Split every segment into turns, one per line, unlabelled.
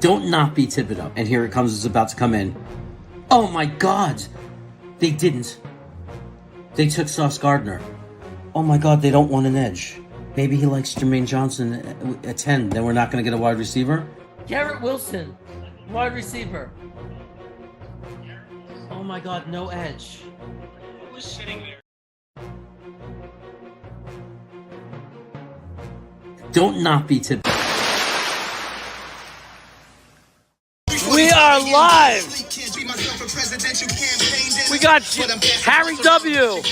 Don't not be Thibodeau. And here it comes. It's about to come in. Oh my God. They didn't. They took Sauce Gardner. Oh my God, they don't want an edge. Maybe he likes Jermaine Johnson at 10. Then we're not going to get a wide receiver?
Garrett Wilson, wide receiver. Oh my God, no edge.
Who's sitting there?
Don't not be Thibodeau.
We are live. We got Harry W.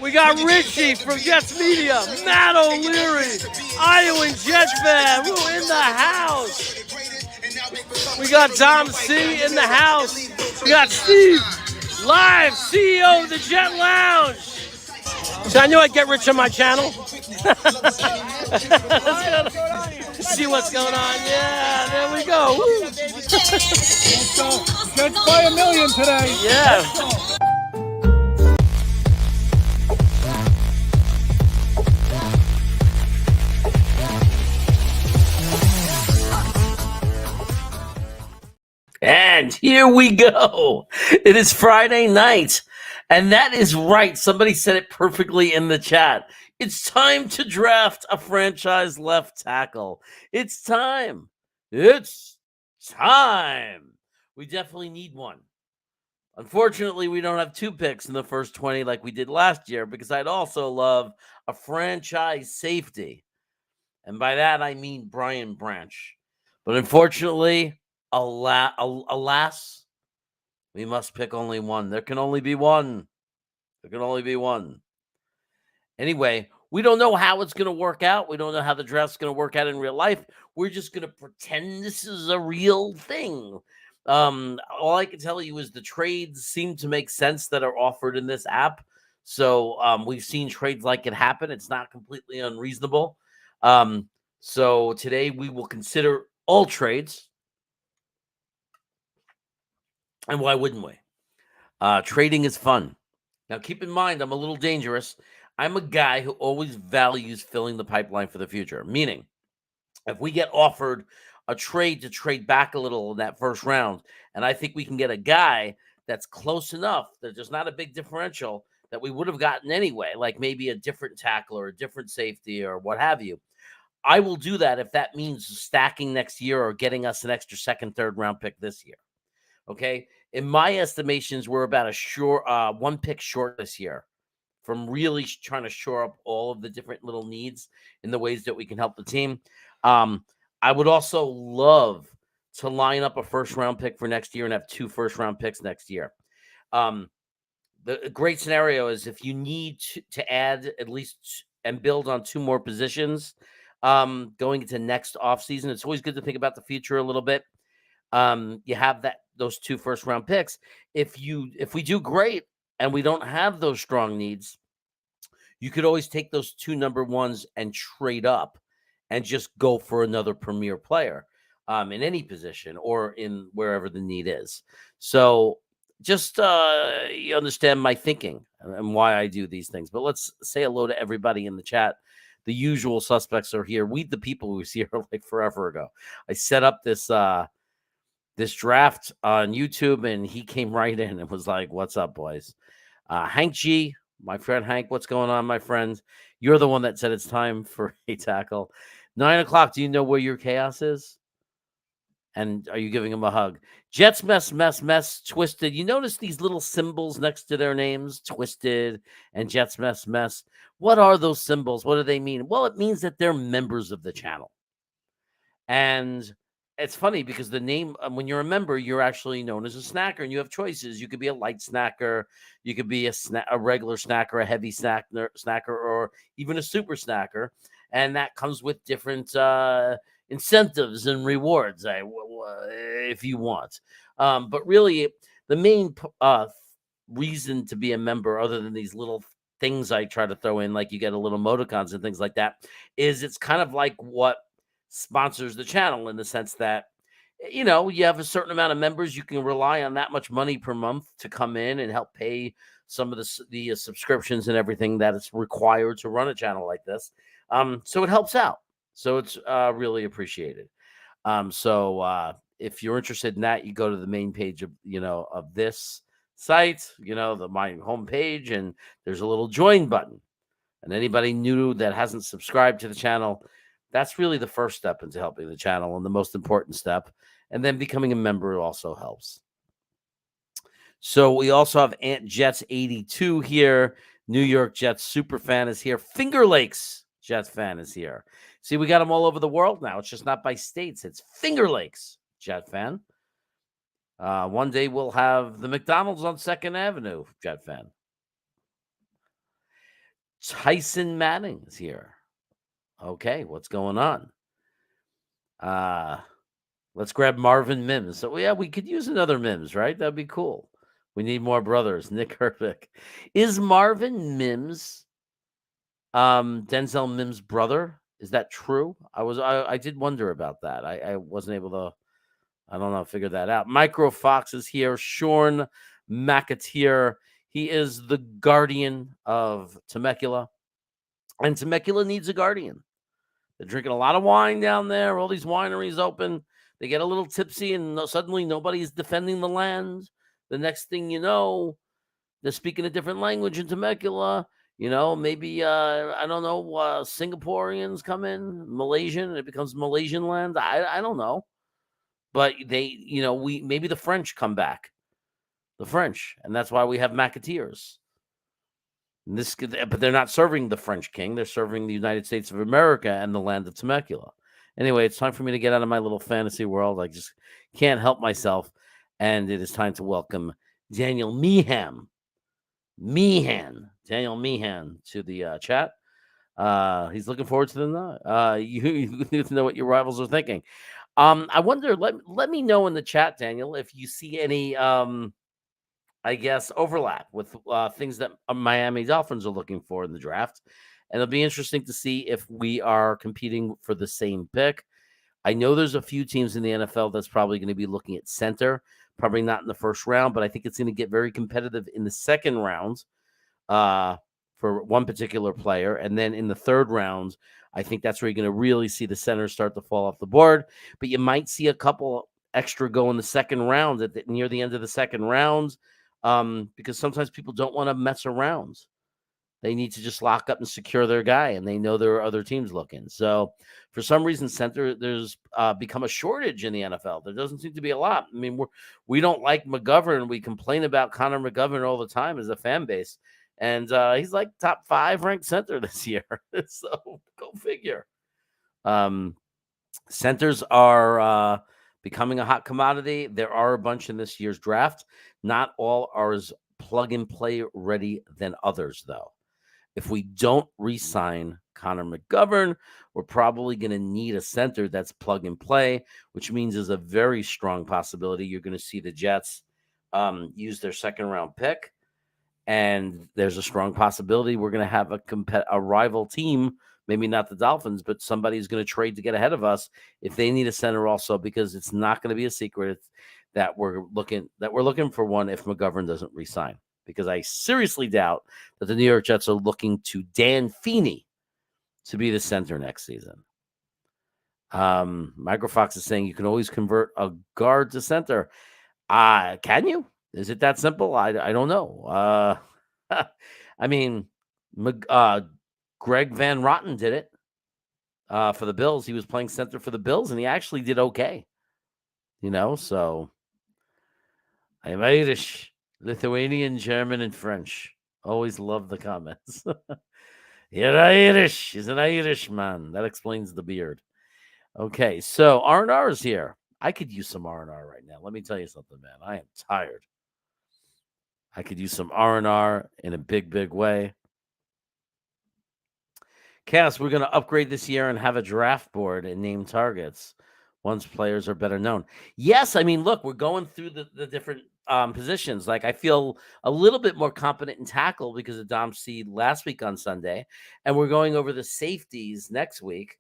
We got Richie from Jets Media, Matt O'Leary, Iowa Jets fan, who in the house. We got Dom C in the house. We got Steve, live, CEO of the Jet Lounge. So I knew I'd get rich on my channel. See what's going on. Yeah, there we go. Woo.
Jets by $1 million today.
Yeah. And here we go. It is Friday night. And that is right. Somebody said it perfectly in the chat. It's time to draft a franchise left tackle. It's time. It's time. We definitely need one. Unfortunately, we don't have 2 picks in the first 20 like we did last year because I'd also love a franchise safety. And by that, I mean Brian Branch. But unfortunately, alas, we must pick only one. There can only be one. There can only be one. Anyway, we don't know how it's going to work out. We don't know how the draft's going to work out in real life. We're just going to pretend this is a real thing. All I can tell you is the trades seem to make sense that are offered in this app. So we've seen trades like it happen. It's not completely unreasonable. So today we will consider all trades. And why wouldn't we? Trading is fun. Now, keep in mind, I'm a little dangerous. I'm a guy who always values filling the pipeline for the future. Meaning, if we get offered a trade to trade back a little in that first round, and I think we can get a guy that's close enough that there's not a big differential that we would have gotten anyway, like maybe a different tackle or a different safety or what have you, I will do that if that means stacking next year or getting us an extra second, third round pick this year. Okay, in my estimations, we're about a 1 pick short this year from really trying to shore up all of the different little needs in the ways that we can help the team. I would also love to line up a first round pick for next year and have 2 first round picks next year. The great scenario is if you need to add at least and build on 2 more positions going into next offseason. It's always good to think about the future a little bit. You have those 2 first round picks. If we do great and we don't have those strong needs, you could always take those 2 number 1s and trade up and just go for another premier player in any position or in wherever the need is. So just you understand my thinking and why I do these things. But let's say hello to everybody in the chat. The usual suspects are here. We, the people who was here like forever ago. I set up this draft on YouTube, and he came right in and was like, "What's up, boys?" Hank G, my friend Hank, what's going on, my friend? You're the one that said it's time for a tackle. 9 o'clock. Do you know where your chaos is? And are you giving him a hug? Jets mess, twisted. You notice these little symbols next to their names, twisted and Jets mess. What are those symbols? What do they mean? Well, it means that they're members of the channel. And it's funny because the name, when you're a member, you're actually known as a snacker and you have choices. You could be a light snacker. You could be a regular snacker, a heavy snacker, or even a super snacker. And that comes with different incentives and rewards if you want. But really, the main reason to be a member, other than these little things I try to throw in, like you get a little emoticons and things like that, is it's kind of like what sponsors the channel in the sense that, you know, you have a certain amount of members. You can rely on that much money per month to come in and help pay some of the subscriptions and everything that is required to run a channel like this. So it helps out. So it's really appreciated. So if you're interested in that, you go to the main page of of this site, my homepage, and there's a little join button. And anybody new that hasn't subscribed to the channel, that's really the first step into helping the channel and the most important step. And then becoming a member also helps. So we also have Ant Jets 82 here. New York Jets super fan is here. Finger Lakes Jets fan is here. See, we got them all over the world now. It's just not by states. It's Finger Lakes Jet fan. One day we'll have the McDonald's on 2nd Avenue Jet fan. Tyson Manning is here. Okay, what's going on? Let's grab Marvin Mims. So yeah, we could use another Mims, right? That'd be cool. We need more brothers. Nick Herpick. Is Marvin Mims Denzel Mims' brother? Is that true? I did wonder about that. I wasn't able to, I don't know, figure that out. Micro Fox is here. Sean McAteer. He is the guardian of Temecula. And Temecula needs a guardian. They're drinking a lot of wine down there. All these wineries open. They get a little tipsy, and suddenly nobody's defending the land. The next thing you know, they're speaking a different language in Temecula. Maybe, I don't know, Singaporeans come in, Malaysian, and it becomes Malaysian land. I don't know. But they, maybe the French come back. The French. And that's why we have McAteers. But they're not serving the French king. They're serving the United States of America and the land of Temecula. Anyway, it's time for me to get out of my little fantasy world. I just can't help myself. And it is time to welcome Daniel Meehan. Daniel Meehan to the chat. He's looking forward to the night. You need to know what your rivals are thinking. I wonder, let me know in the chat, Daniel, if you see any overlap with things that Miami Dolphins are looking for in the draft. And it'll be interesting to see if we are competing for the same pick. I know there's a few teams in the NFL that's probably going to be looking at center, probably not in the first round, but I think it's going to get very competitive in the second round for one particular player. And then in the third round, I think that's where you're going to really see the centers start to fall off the board. But you might see a couple extra go in the second round near the end of the second round. Because sometimes people don't want to mess around. They need to just lock up and secure their guy, and they know there are other teams looking. So for some reason, center, there's become a shortage in the NFL. There doesn't seem to be a lot. I mean, we don't like McGovern. We complain about Connor McGovern all the time as a fan base. And he's like top 5 ranked center this year. So go figure. Centers are becoming a hot commodity. There are a bunch in this year's draft. Not all are as plug-and-play ready than others, though. If we don't re-sign Connor McGovern, we're probably going to need a center that's plug-and-play, which means there's a very strong possibility you're going to see the Jets use their second-round pick, and there's a strong possibility we're going to have a rival team, maybe not the Dolphins, but somebody's going to trade to get ahead of us if they need a center also, because it's not going to be a secret that we're looking for one if McGovern doesn't re-sign, because I seriously doubt that the New York Jets are looking to Dan Feeney to be the center next season. Microfox is saying you can always convert a guard to center. Can you? Is it that simple? I don't know. I mean, Greg Van Rotten did it for the Bills. He was playing center for the Bills, and he actually did okay. So I'm Irish, Lithuanian, German, and French. Always love the comments. You're Irish. He's an Irishman. That explains the beard. Okay, so R&R is here. I could use some R&R right now. Let me tell you something, man. I am tired. I could use some R&R in a big, big way. Cass, we're going to upgrade this year and have a draft board and name targets once players are better known. Yes, I mean, look, we're going through the different positions. Like, I feel a little bit more competent in tackle because of Dom C last week on Sunday, and we're going over the safeties next week.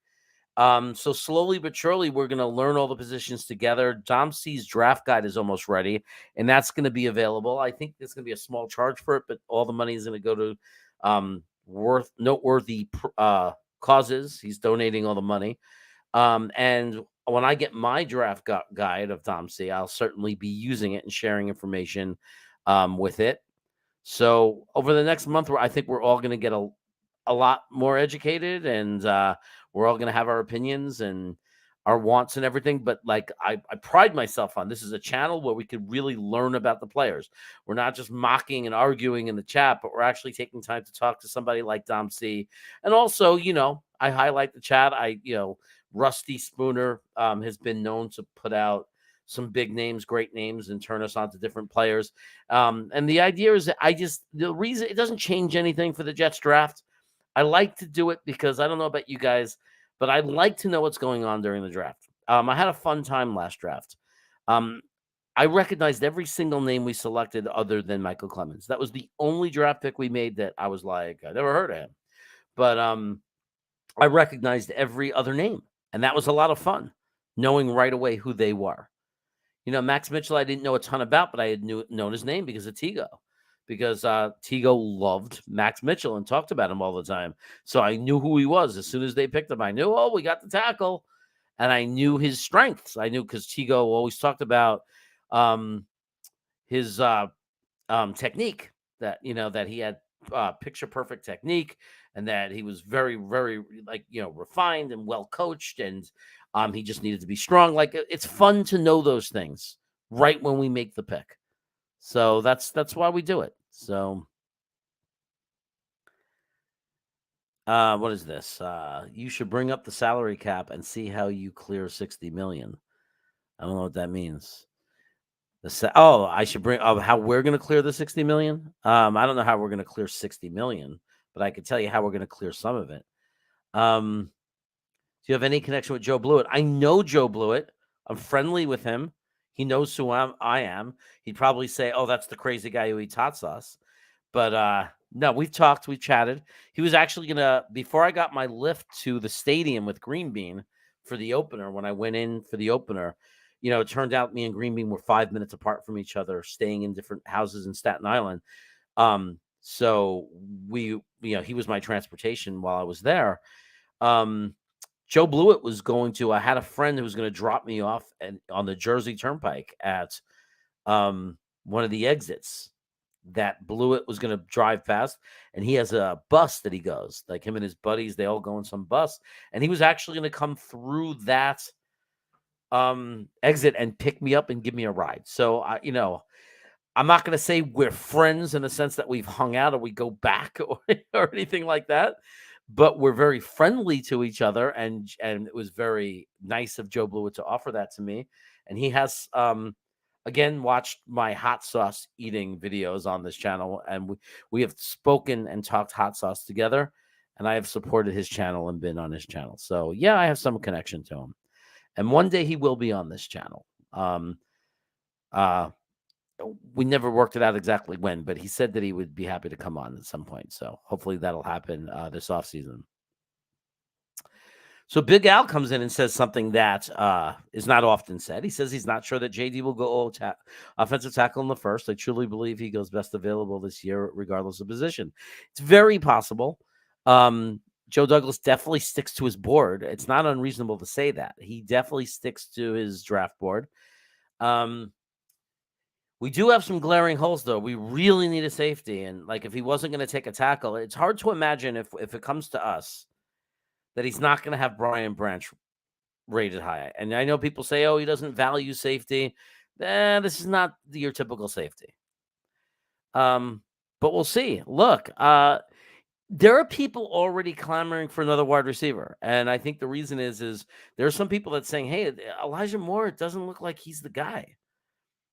So slowly but surely, we're going to learn all the positions together. Dom C's draft guide is almost ready, and that's going to be available. I think there's going to be a small charge for it, but all the money is going to go to noteworthy causes. He's donating all the money. And when I get my draft guide of Dom C, I'll certainly be using it and sharing information with it. So over the next month, I think we're all going to get a lot more educated, and we're all going to have our opinions and our wants and everything. But like I pride myself on, this is a channel where we could really learn about the players. We're not just mocking and arguing in the chat, but we're actually taking time to talk to somebody like Dom C. And also, I highlight the chat. Rusty Spooner has been known to put out some big names, great names, and turn us on to different players. And the idea is that the reason it doesn't change anything for the Jets draft. I like to do it because I don't know about you guys, but I like to know what's going on during the draft. I had a fun time last draft. I recognized every single name we selected other than Michael Clemens. That was the only draft pick we made that I was like, I never heard of him. But I recognized every other name, and that was a lot of fun, knowing right away who they were. Max Mitchell, I didn't know a ton about, but I had known his name because of Tigo, because Tigo loved Max Mitchell and talked about him all the time. So I knew who he was. As soon as they picked him, I knew, we got the tackle, and I knew his strengths. I knew because Tigo always talked about his technique, that, that he had picture perfect technique, and that he was very, very refined and well coached, and he just needed to be strong. Like, it's fun to know those things right when we make the pick. So that's why we do it. So what is this? You should bring up the salary cap and see how you clear 60 million. I don't know what that means. I should bring how we're going to clear the 60 million. I don't know how we're going to clear 60 million, but I can tell you how we're going to clear some of it. Do you have any connection with Joe Blewett? I know Joe Blewett. I'm friendly with him. He knows who I am. He'd probably say, "Oh, that's the crazy guy who eats hot sauce." But no, we've talked, we've chatted. He was actually gonna, before I got my lift to the stadium with Green Bean for the opener, when I went in for the opener, it turned out me and Green Bean were 5 minutes apart from each other, staying in different houses in Staten Island. So he was my transportation while I was there. Joe Blewett was going to, I had a friend who was going to drop me off on the Jersey Turnpike at one of the exits that Blewett was going to drive past, and he has a bus that he goes, like him and his buddies, they all go in some bus, and he was actually going to come through that exit and pick me up and give me a ride. So I'm not going to say we're friends in the sense that we've hung out or we go back or anything like that, but we're very friendly to each other, and it was very nice of Joe Blewett to offer that to me. And he has again watched my hot sauce eating videos on this channel, and we have spoken and talked hot sauce together, and I have supported his channel and been on his channel. So yeah, I have some connection to him, and one day he will be on this channel. We never worked it out exactly when, but he said that he would be happy to come on at some point. So hopefully that'll happen this offseason. So Big Al comes in and says something that is not often said. He says he's not sure that JD will go offensive tackle in the first. I truly believe he goes best available this year, regardless of position. It's very possible. Joe Douglas definitely sticks to his board. It's not unreasonable to say that. He definitely sticks to his draft board. We do have some glaring holes, though. We really need a safety. And like, if he wasn't going to take a tackle, it's hard to imagine if it comes to us that he's not going to have Brian Branch rated high. And I know people say, oh, he doesn't value safety. This is not your typical safety. But we'll see. Look, there are people already clamoring for another wide receiver. And I think the reason is there are some people that saying, hey, Elijah Moore, it doesn't look like he's the guy.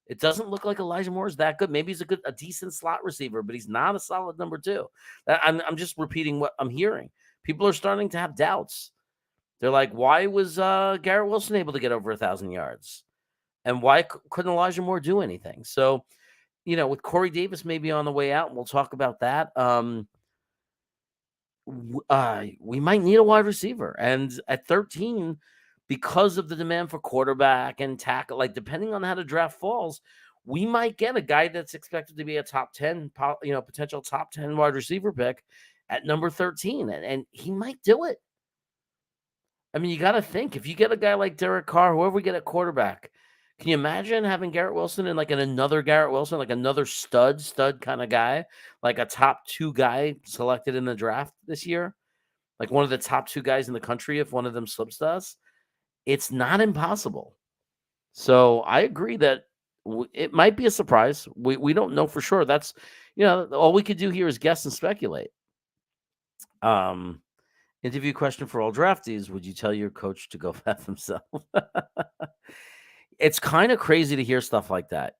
It doesn't look like Elijah Moore is that good. Maybe he's a decent slot receiver, but he's not a solid number two. I'm just repeating what I'm hearing. People are starting to have doubts. They're like, why was Garrett Wilson able to get over 1,000 yards? And why couldn't Elijah Moore do anything? So, with Corey Davis maybe on the way out, and we'll talk about that. We might need a wide receiver. And at 13, because of the demand for quarterback and tackle, like depending on how the draft falls, we might get a guy that's expected to be a top 10, potential top 10 wide receiver pick at number 13. And he might do it. I mean, you got to think if you get a guy like Derek Carr, whoever we get at quarterback, can you imagine having Garrett Wilson and like another Garrett Wilson, like another stud kind of guy, like a top 2 guy selected in the draft this year, like one of the top 2 guys in the country if one of them slips to us? It's not impossible. So I agree that it might be a surprise. We don't know for sure. That's, all we could do here is guess and speculate. Interview question for all draftees: would you tell your coach to go F himself? It's kind of crazy to hear stuff like that,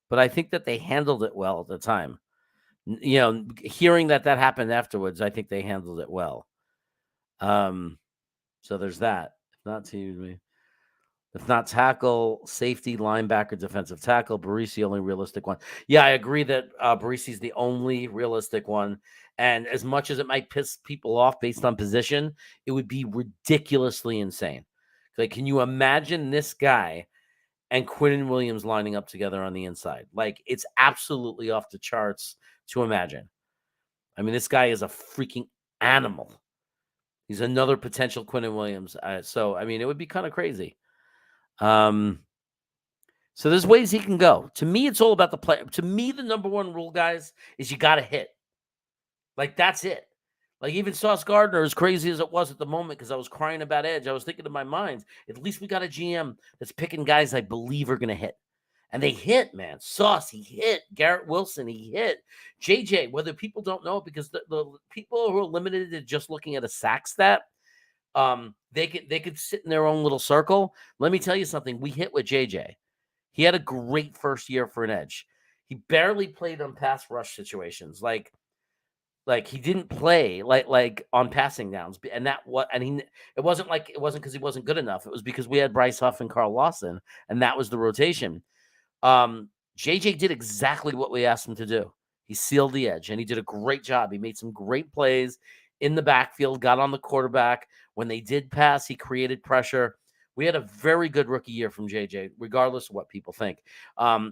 but I think that they handled it well at the time. Hearing that happened afterwards, I think they handled it well. So there's that. If not tackle, safety, linebacker, defensive tackle, Barisi only realistic one. Yeah, I agree that Barisi's the only realistic one. And as much as it might piss people off based on position, it would be ridiculously insane. Like, can you imagine this guy and Quinnen Williams lining up together on the inside? Like, it's absolutely off the charts to imagine. I mean, this guy is a freaking animal. He's another potential Quinnen Williams. So, I mean, it would be kind of crazy. So there's ways he can go. To me, it's all about the play. To me, the number one rule, guys, is you got to hit. Like, that's it. Like, even Sauce Gardner, as crazy as it was at the moment, because I was crying about edge, I was thinking in my mind, at least we got a GM that's picking guys I believe are going to hit. And they hit, man. Sauce, he hit. Garrett Wilson, he hit. JJ, whether people don't know it, because the people who are limited to just looking at a sack stat, they could sit in their own little circle. Let me tell you something. We hit with JJ. He had a great first year for an edge. He barely played on pass rush situations. Like he didn't play like on passing downs. And it wasn't because he wasn't good enough. It was because we had Bryce Huff and Carl Lawson, and that was the rotation. JJ did exactly what we asked him to do. He sealed the edge, and he did a great job. He made some great plays in the backfield, got on the quarterback. When they did pass, he created pressure. We had a very good rookie year from JJ, regardless of what people think.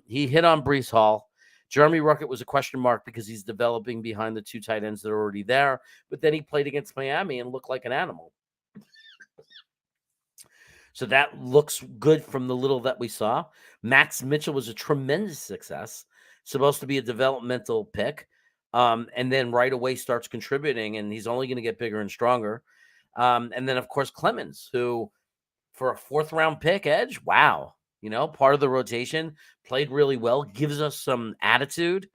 He hit on Breece Hall. Jeremy Ruckert was a question mark because he's developing behind the 2 tight ends that are already there. But then he played against Miami and looked like an animal. So that looks good from the little that we saw. Max Mitchell was a tremendous success, supposed to be a developmental pick. And then right away starts contributing, and he's only going to get bigger and stronger. And then, of course, Clemens, who for a 4th-round pick edge, wow, part of the rotation, played really well, gives us some attitude,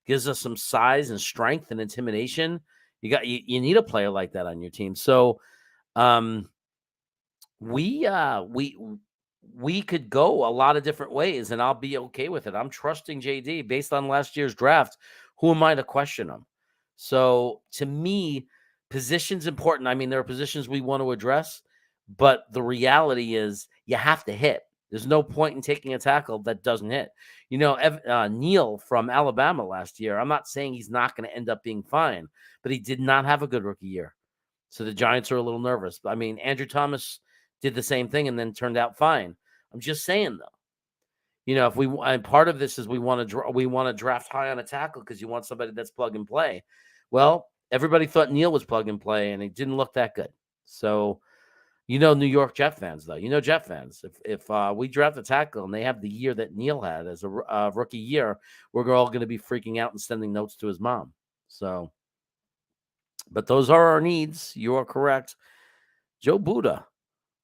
gives us some size and strength and intimidation. You need a player like that on your team. So we could go a lot of different ways, and I'll be okay with it. I'm trusting JD based on last year's draft. Who am I to question him? So to me, position's important. I mean, there are positions we want to address, but the reality is you have to hit. There's no point in taking a tackle that doesn't hit. Neal from Alabama last year, I'm not saying he's not going to end up being fine, but he did not have a good rookie year. So the Giants are a little nervous. I mean, Andrew Thomas did the same thing and then turned out fine. I'm just saying, though. And part of this is we want to draft high on a tackle because you want somebody that's plug and play. Well, everybody thought Neal was plug and play, and it didn't look that good. So, New York Jet fans, though. Jet fans, if we draft a tackle and they have the year that Neal had as a rookie year, we're all going to be freaking out and sending notes to his mom. So, but those are our needs. You are correct. Joe Buddha,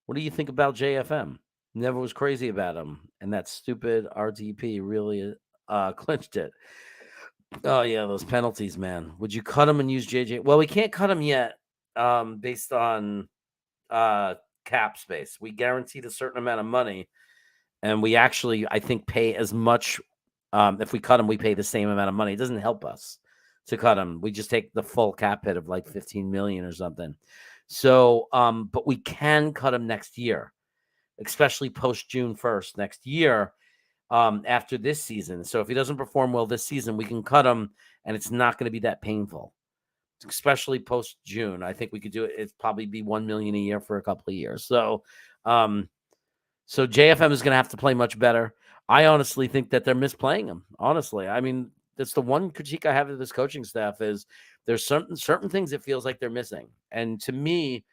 what do you think about JFM? Never was crazy about him, and that stupid RTP really clinched it. Oh, yeah, those penalties, man. Would you cut him and use JJ? Well, we can't cut him yet based on cap space. We guaranteed a certain amount of money, and we actually, I think, pay as much. If we cut him, we pay the same amount of money. It doesn't help us to cut him. We just take the full cap hit of like $15 million or something. So, but we can cut him next year, especially post June 1st next year, after this season. So if he doesn't perform well this season, we can cut him, and it's not going to be that painful, especially post June. I think we could do it. It'd probably be $1 million a year for a couple of years. So, so JFM is going to have to play much better. I honestly think that they're misplaying him. Honestly, I mean, that's the one critique I have of this coaching staff is there's certain things it feels like they're missing. And to me,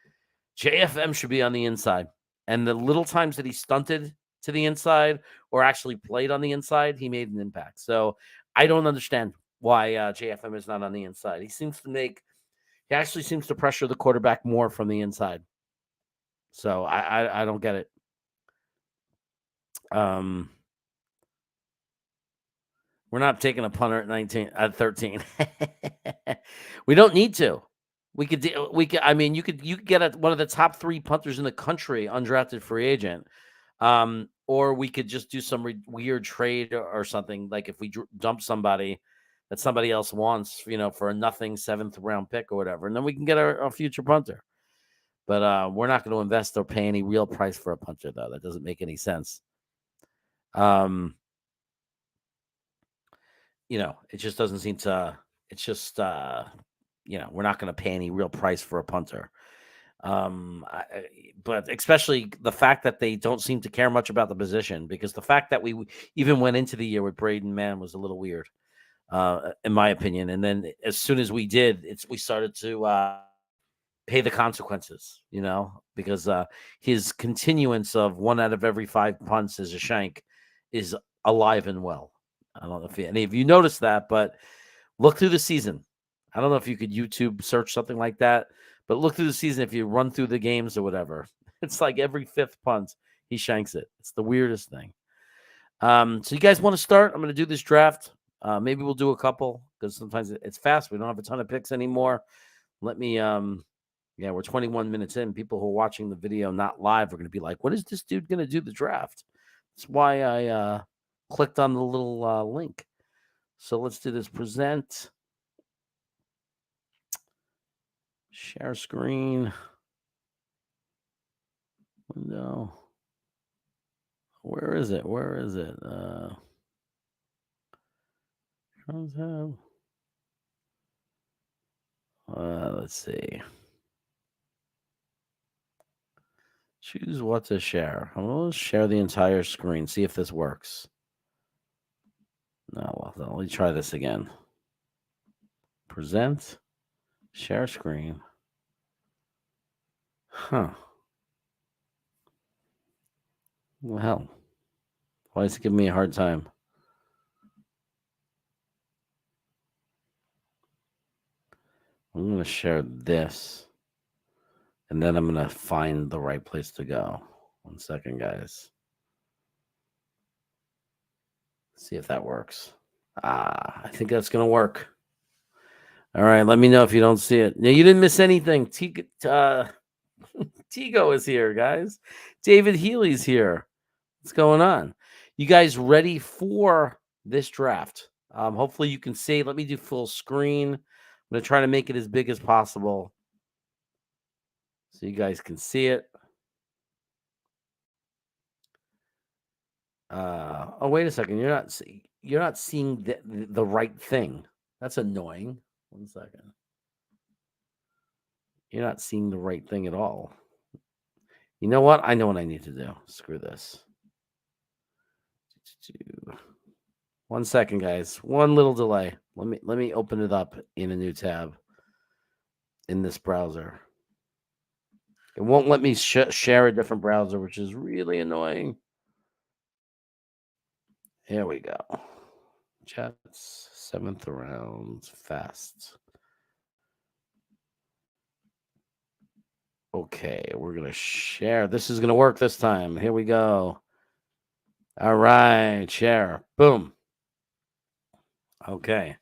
JFM should be on the inside. And the little times that he stunted to the inside or actually played on the inside, he made an impact. So I don't understand why JFM is not on the inside. He actually seems to pressure the quarterback more from the inside. So I don't get it. We're not taking a punter at 13. We don't need to. We could. I mean, you could get one of the top 3 punters in the country, undrafted free agent, or we could just do some weird trade or something. Like if we dump somebody that somebody else wants, for a nothing 7th round pick or whatever, and then we can get our future punter. But we're not going to invest or pay any real price for a punter, though. That doesn't make any sense. It just doesn't seem to. It's just, we're not going to pay any real price for a punter. But especially the fact that they don't seem to care much about the position, because the fact that we even went into the year with Braden Mann was a little weird, in my opinion. And then as soon as we did, we started to pay the consequences, because his continuance of 1 out of every 5 punts as a shank is alive and well. I don't know if any of you noticed that, but look through the season. I don't know if you could YouTube search something like that, but look through the season. If you run through the games or whatever, it's like every 5th punt, he shanks it. It's the weirdest thing. So you guys want to start? I'm going to do this draft. Maybe we'll do a couple because sometimes it's fast. We don't have a ton of picks anymore. Let me, we're 21 minutes in. People who are watching the video, not live, are going to be like, when is this dude going to do the draft? That's why I clicked on the little link. So let's do this. Present. Share screen. Window. Where is it? Let's see. Choose what to share. I'm going to share the entire screen. See if this works. No, well, let me try this again. Present. Share screen. Huh. Well, why is it giving me a hard time? I'm going to share this. And then I'm going to find the right place to go. 1 second, guys. See if that works. I think that's going to work. All right, let me know if you don't see it. Now, you didn't miss anything. Tigo is here, guys. David Healy's here. What's going on? You guys ready for this draft? Hopefully you can see. Let me do full screen. I'm going to try to make it as big as possible so you guys can see it. Oh, wait a second. You're not seeing the right thing. That's annoying. 1 second. You're not seeing the right thing at all. You know what? I know what I need to do. Screw this. 1 second, guys. One little delay. Let me open it up in a new tab in this browser. It won't let me share a different browser, which is really annoying. Here we go. Chats, 7th round, fast. Okay, we're going to share. This is going to work this time. Here we go. All right, share. Boom. Okay.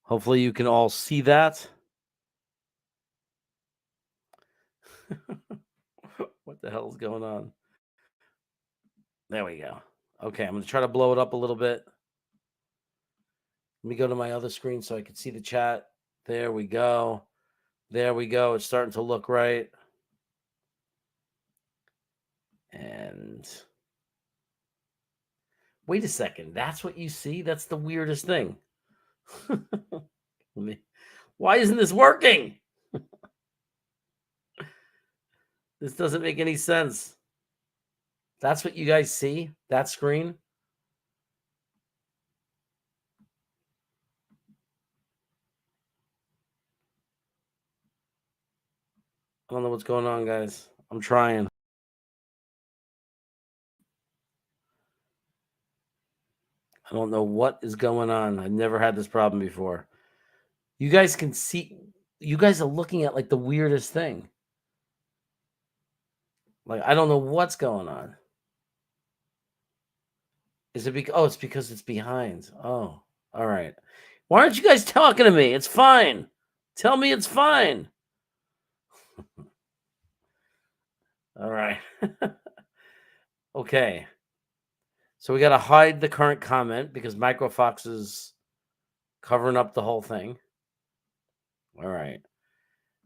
Hopefully you can all see that. What the hell is going on? There we go. Okay, I'm going to try to blow it up a little bit. Let me go to my other screen so I can see the chat. There we go. There we go. It's starting to look right. And wait a second. That's what you see? That's the weirdest thing. Why isn't this working? This doesn't make any sense. That's what you guys see? That screen? I don't know what's going on, guys. I'm trying. I don't know what is going on. I've never had this problem before. You guys can see, you guys are looking at like the weirdest thing. Like, I don't know what's going on. Is it because, oh, it's because it's behind. Oh, all right. Why aren't you guys talking to me? It's fine. Tell me it's fine. All right. Okay. So we got to hide the current comment because Microfox is covering up the whole thing. All right.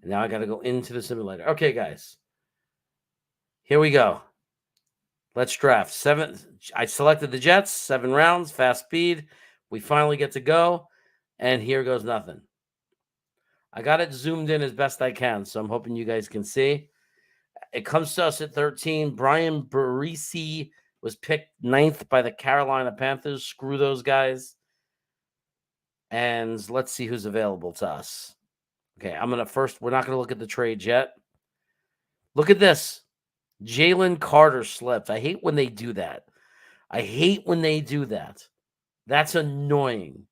And now I got to go into the simulator. Okay, guys. Here we go. Let's draft. I selected the Jets, 7 rounds, fast speed. We finally get to go. And here goes nothing. I got it zoomed in as best I can, so I'm hoping you guys can see. It comes to us at 13. Brian Barisi was picked 9th by the Carolina Panthers. Screw those guys. And let's see who's available to us. Okay, we're not going to look at the trades yet. Look at this. Jalen Carter slipped. I hate when they do that. That's annoying.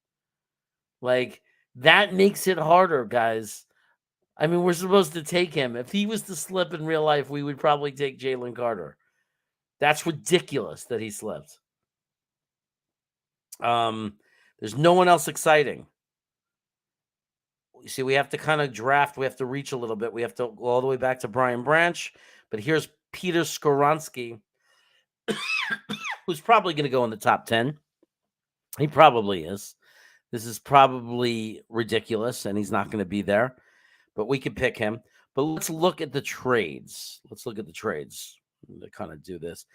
Like, that makes it harder, guys. I mean, we're supposed to take him. If he was to slip in real life, we would probably take Jalen Carter. That's ridiculous that he slipped. There's no one else exciting. You see, we have to kind of draft. We have to reach a little bit. We have to go all the way back to Brian Branch. But here's Peter Skoronski, who's probably going to go in the top 10. He probably is. This is probably ridiculous, and he's not going to be there. But we could pick him. But let's look at the trades. To kind of do this.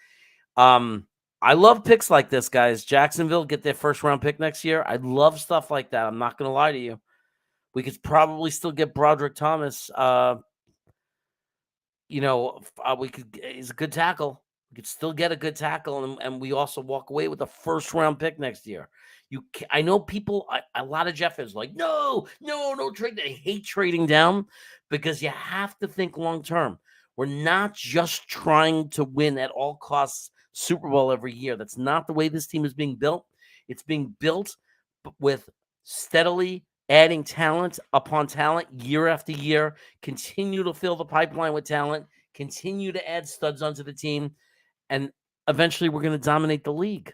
I love picks like this, guys. Jacksonville get their first round pick next year. I love stuff like that. I'm not going to lie to you. We could probably still get Broderick Thomas. He's a good tackle. We could still get a good tackle, and we also walk away with a first round pick next year. I know people, a lot of Jeff is like, no trade. They hate trading down because you have to think long term. We're not just trying to win at all costs Super Bowl every year. That's not the way this team is being built. It's being built with steadily adding talent upon talent year after year, continue to fill the pipeline with talent, continue to add studs onto the team, and eventually we're going to dominate the league.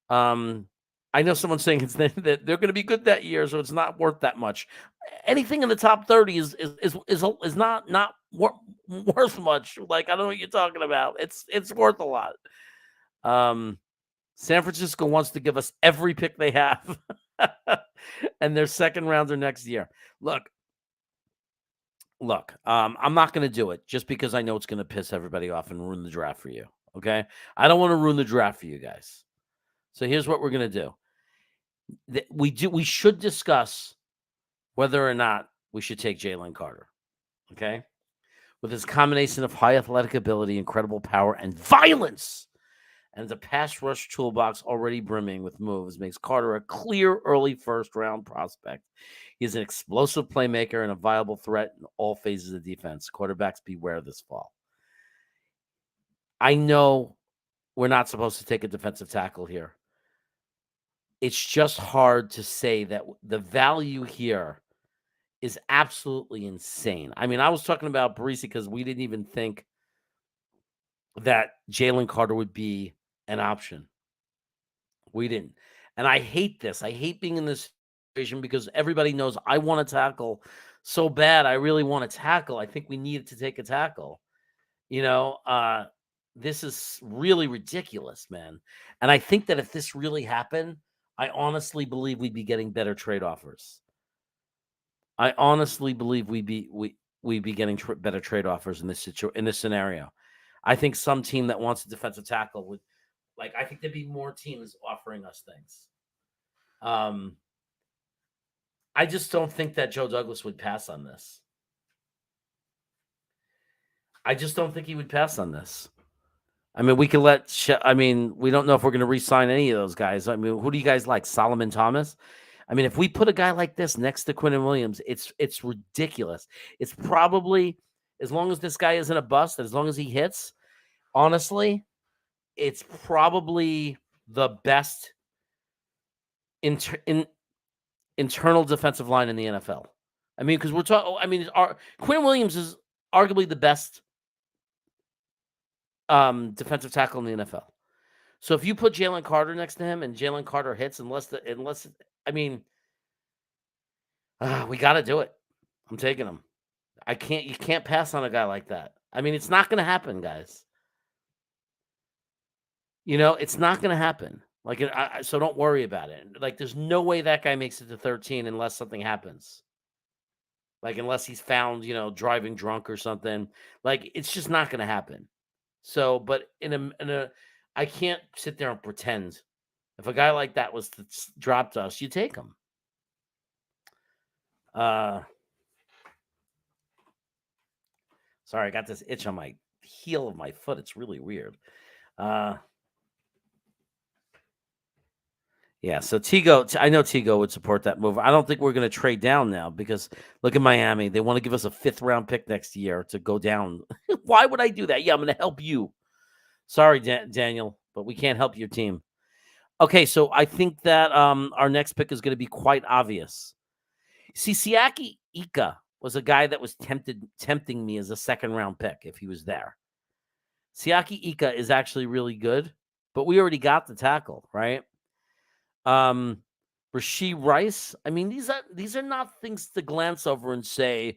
I know someone's saying that they're going to be good that year, so it's not worth that much. Anything in the top 30 is not worth much. Like, I don't know what you're talking about. It's worth a lot. San Francisco wants to give us every pick they have, and their second rounds are next year. Look. I'm not going to do it just because I know it's going to piss everybody off and ruin the draft for you. Okay, I don't want to ruin the draft for you guys. So here's what we're going to do. We should discuss whether or not we should take Jalen Carter. Okay, with his combination of high athletic ability, incredible power, and violence. And the pass rush toolbox already brimming with moves makes Carter a clear early first-round prospect. He's an explosive playmaker and a viable threat in all phases of defense. Quarterbacks beware this fall. I know we're not supposed to take a defensive tackle here. It's just hard to say that the value here is absolutely insane. I mean, I was talking about Barisi because we didn't even think that Jalen Carter would be an option. We didn't. And I hate this. I hate being in this situation because everybody knows I want to tackle so bad. I really want to tackle. I think we needed to take a tackle. This is really ridiculous, man. And I think that if this really happened, I honestly believe we'd be getting better trade offers. I honestly believe we'd be getting better trade offers in this scenario. I think some team that wants a defensive tackle would. I think there'd be more teams offering us things. I just don't think that Joe Douglas would pass on this. I just don't think he would pass on this. I mean, we could we don't know if we're going to re-sign any of those guys. I mean, who do you guys like? Solomon Thomas? I mean, if we put a guy like this next to Quinnen Williams, it's ridiculous. It's probably, as long as this guy isn't a bust, as long as he hits, honestly, it's probably the best internal defensive line in the NFL. I mean, because we're talking. I mean, Quinnen Williams is arguably the best defensive tackle in the NFL. So if you put Jalen Carter next to him and Jalen Carter hits, I mean, we got to do it. I'm taking him. You can't pass on a guy like that. I mean, it's not going to happen, guys. It's not going to happen. Like, so don't worry about it. Like, there's no way that guy makes it to 13 unless something happens. Like, unless he's found, driving drunk or something. Like, it's just not going to happen. So, but I can't sit there and pretend. If a guy like that was to drop to us, you take him. Sorry, I got this itch on my heel of my foot. It's really weird. Yeah, so I know Tigo would support that move. I don't think we're going to trade down now because look at Miami. They want to give us a 5th-round pick next year to go down. Why would I do that? Yeah, I'm going to help you. Sorry, Daniel, but we can't help your team. Okay, so I think that our next pick is going to be quite obvious. See, Siaki Ika was a guy that was tempting me as a 2nd-round pick if he was there. Siaki Ika is actually really good, but we already got the tackle, right? Rashee Rice. I mean, these are not things to glance over and say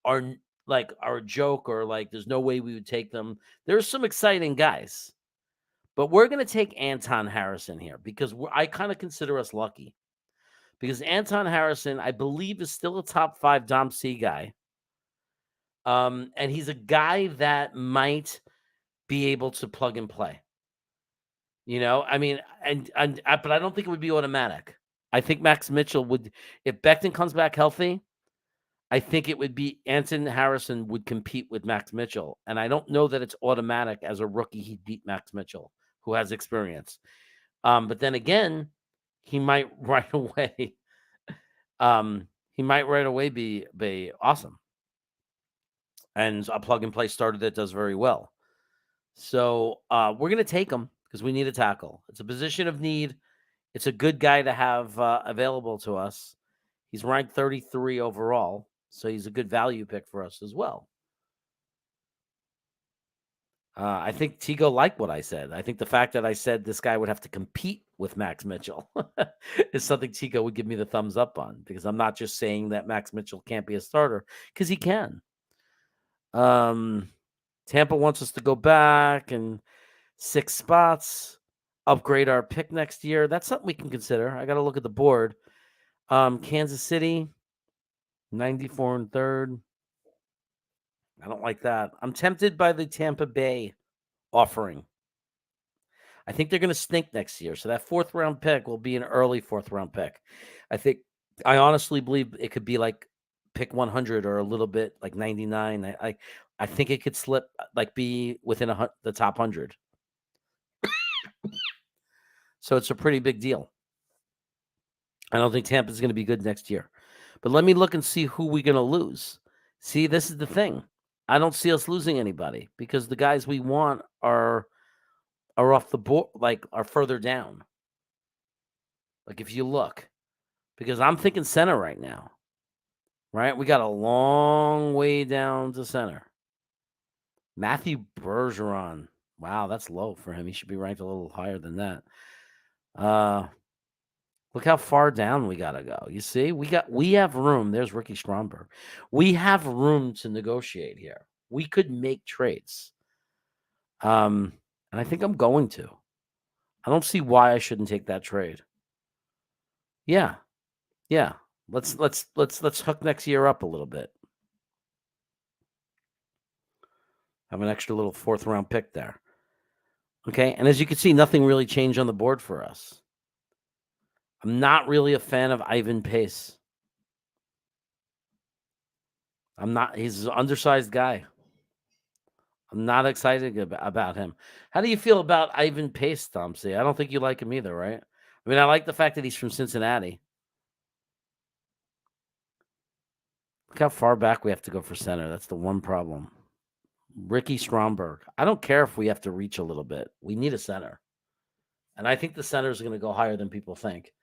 are a joke or like there's no way we would take them. There's some exciting guys, but we're going to take Anton Harrison here because I kind of consider us lucky because Anton Harrison, I believe, is still a top 5 Dom C guy. And he's a guy that might be able to plug and play. I mean, but I don't think it would be automatic. I think Max Mitchell would, if Becton comes back healthy, I think it would be Anton Harrison would compete with Max Mitchell. And I don't know that it's automatic as a rookie he'd beat Max Mitchell, who has experience. But then again, he might right away. Be awesome. And a plug and play starter that does very well. So we're going to take him because we need a tackle. It's a position of need. It's a good guy to have available to us. He's ranked 33 overall, so he's a good value pick for us as well. I think Tigo liked what I said. I think the fact that I said this guy would have to compete with Max Mitchell is something Tigo would give me the thumbs up on because I'm not just saying that Max Mitchell can't be a starter because he can. Tampa wants us to go back and 6 spots, upgrade our pick next year. That's something we can consider. I got to look at the board. Kansas City, 94 and 3rd. I don't like that. I'm tempted by the Tampa Bay offering. I think they're going to stink next year. So that 4th-round pick will be an early 4th-round pick. I honestly believe it could be like pick 100 or a little bit like 99. I think it could slip, like be within the top 100. So it's a pretty big deal. I don't think Tampa's going to be good next year. But let me look and see who we're going to lose. See, this is the thing. I don't see us losing anybody because the guys we want are off the board, like are further down. Like if you look, because I'm thinking center right now, right? We got a long way down to center. Matthew Bergeron. Wow, that's low for him. He should be ranked a little higher than that. Look how far down we gotta go. You see, we have room. There's Ricky Stromberg. We have room to negotiate here. We could make trades. And I think I'm going to. I don't see why I shouldn't take that trade. Yeah. Let's hook next year up a little bit. Have an extra little 4th-round pick there. Okay, and as you can see, nothing really changed on the board for us. I'm not really a fan of Ivan Pace. He's an undersized guy. I'm not excited about him. How do you feel about Ivan Pace, Tom C? I don't think you like him either, right? I mean, I like the fact that he's from Cincinnati. Look how far back we have to go for center. That's the one problem. Ricky Stromberg. I don't care if we have to reach a little bit. We need a center. And I think the center is going to go higher than people think.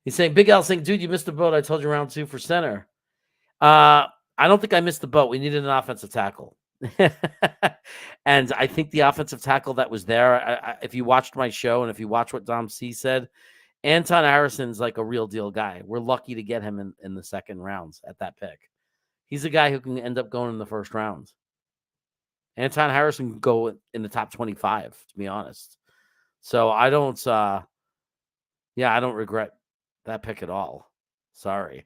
He's saying, Big Al saying, dude, you missed the boat. I told you round 2 for center. I don't think I missed the boat. We needed an offensive tackle. And I think the offensive tackle that was there, if you watched my show and if you watch what Dom C said, Anton Harrison's like a real deal guy. We're lucky to get him in the second rounds at that pick. He's a guy who can end up going in the first round. Anton Harrison can go in the top 25, to be honest. So I don't regret that pick at all. Sorry.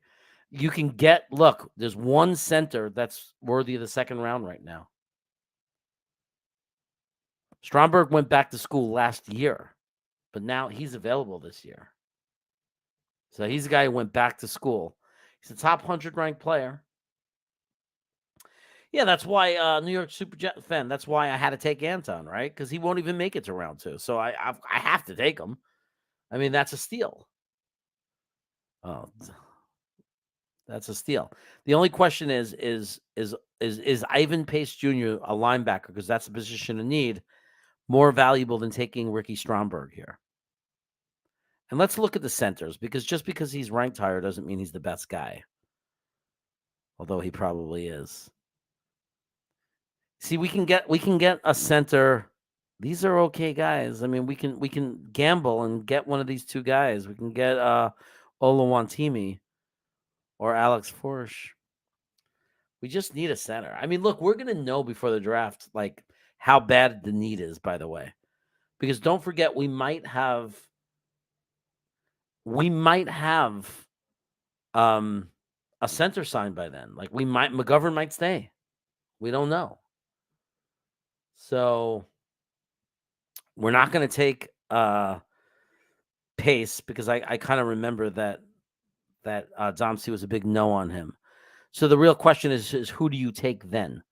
You can look, there's one center that's worthy of the second round right now. Stromberg went back to school last year, but now he's available this year. So he's a guy who went back to school. He's a top 100 ranked player. Yeah, that's why New York Super Jet fan. That's why I had to take Anton, right? Because he won't even make it to round 2. So I have to take him. I mean, that's a steal. Oh, that's a steal. The only question is Ivan Pace Jr. a linebacker, because that's a position of need, more valuable than taking Ricky Stromberg here? And let's look at the centers, because just because he's ranked higher doesn't mean he's the best guy. Although he probably is. See, we can get a center. These are okay guys. I mean, we can gamble and get one of these two guys. We can get Olawantimi or Alex Forsh. We just need a center. I mean, look, we're gonna know before the draft like how bad the need is, by the way. Because don't forget, we might have a center signed by then. Like McGovern might stay. We don't know. So we're not going to take Pace, because I kind of remember that Dom C was a big no on him. So the real question is who do you take then?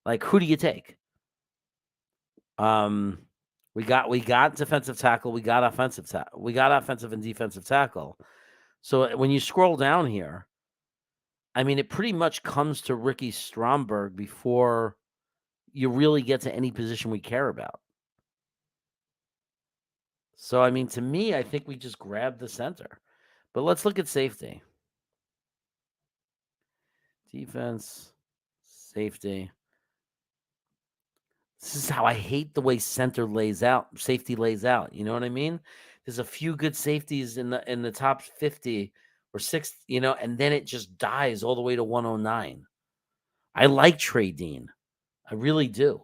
Like, who do you take? We got defensive tackle, we got offensive and defensive tackle. So when you scroll down here, I mean, it pretty much comes to Ricky Stromberg before you really get to any position we care about. So, I mean, to me, I think we just grab the center. But let's look at safety. Defense, safety. This is how I hate the way safety lays out. You know what I mean? There's a few good safeties in the top 50 or 60, and then it just dies all the way to 109. I like Trey Dean. I really do.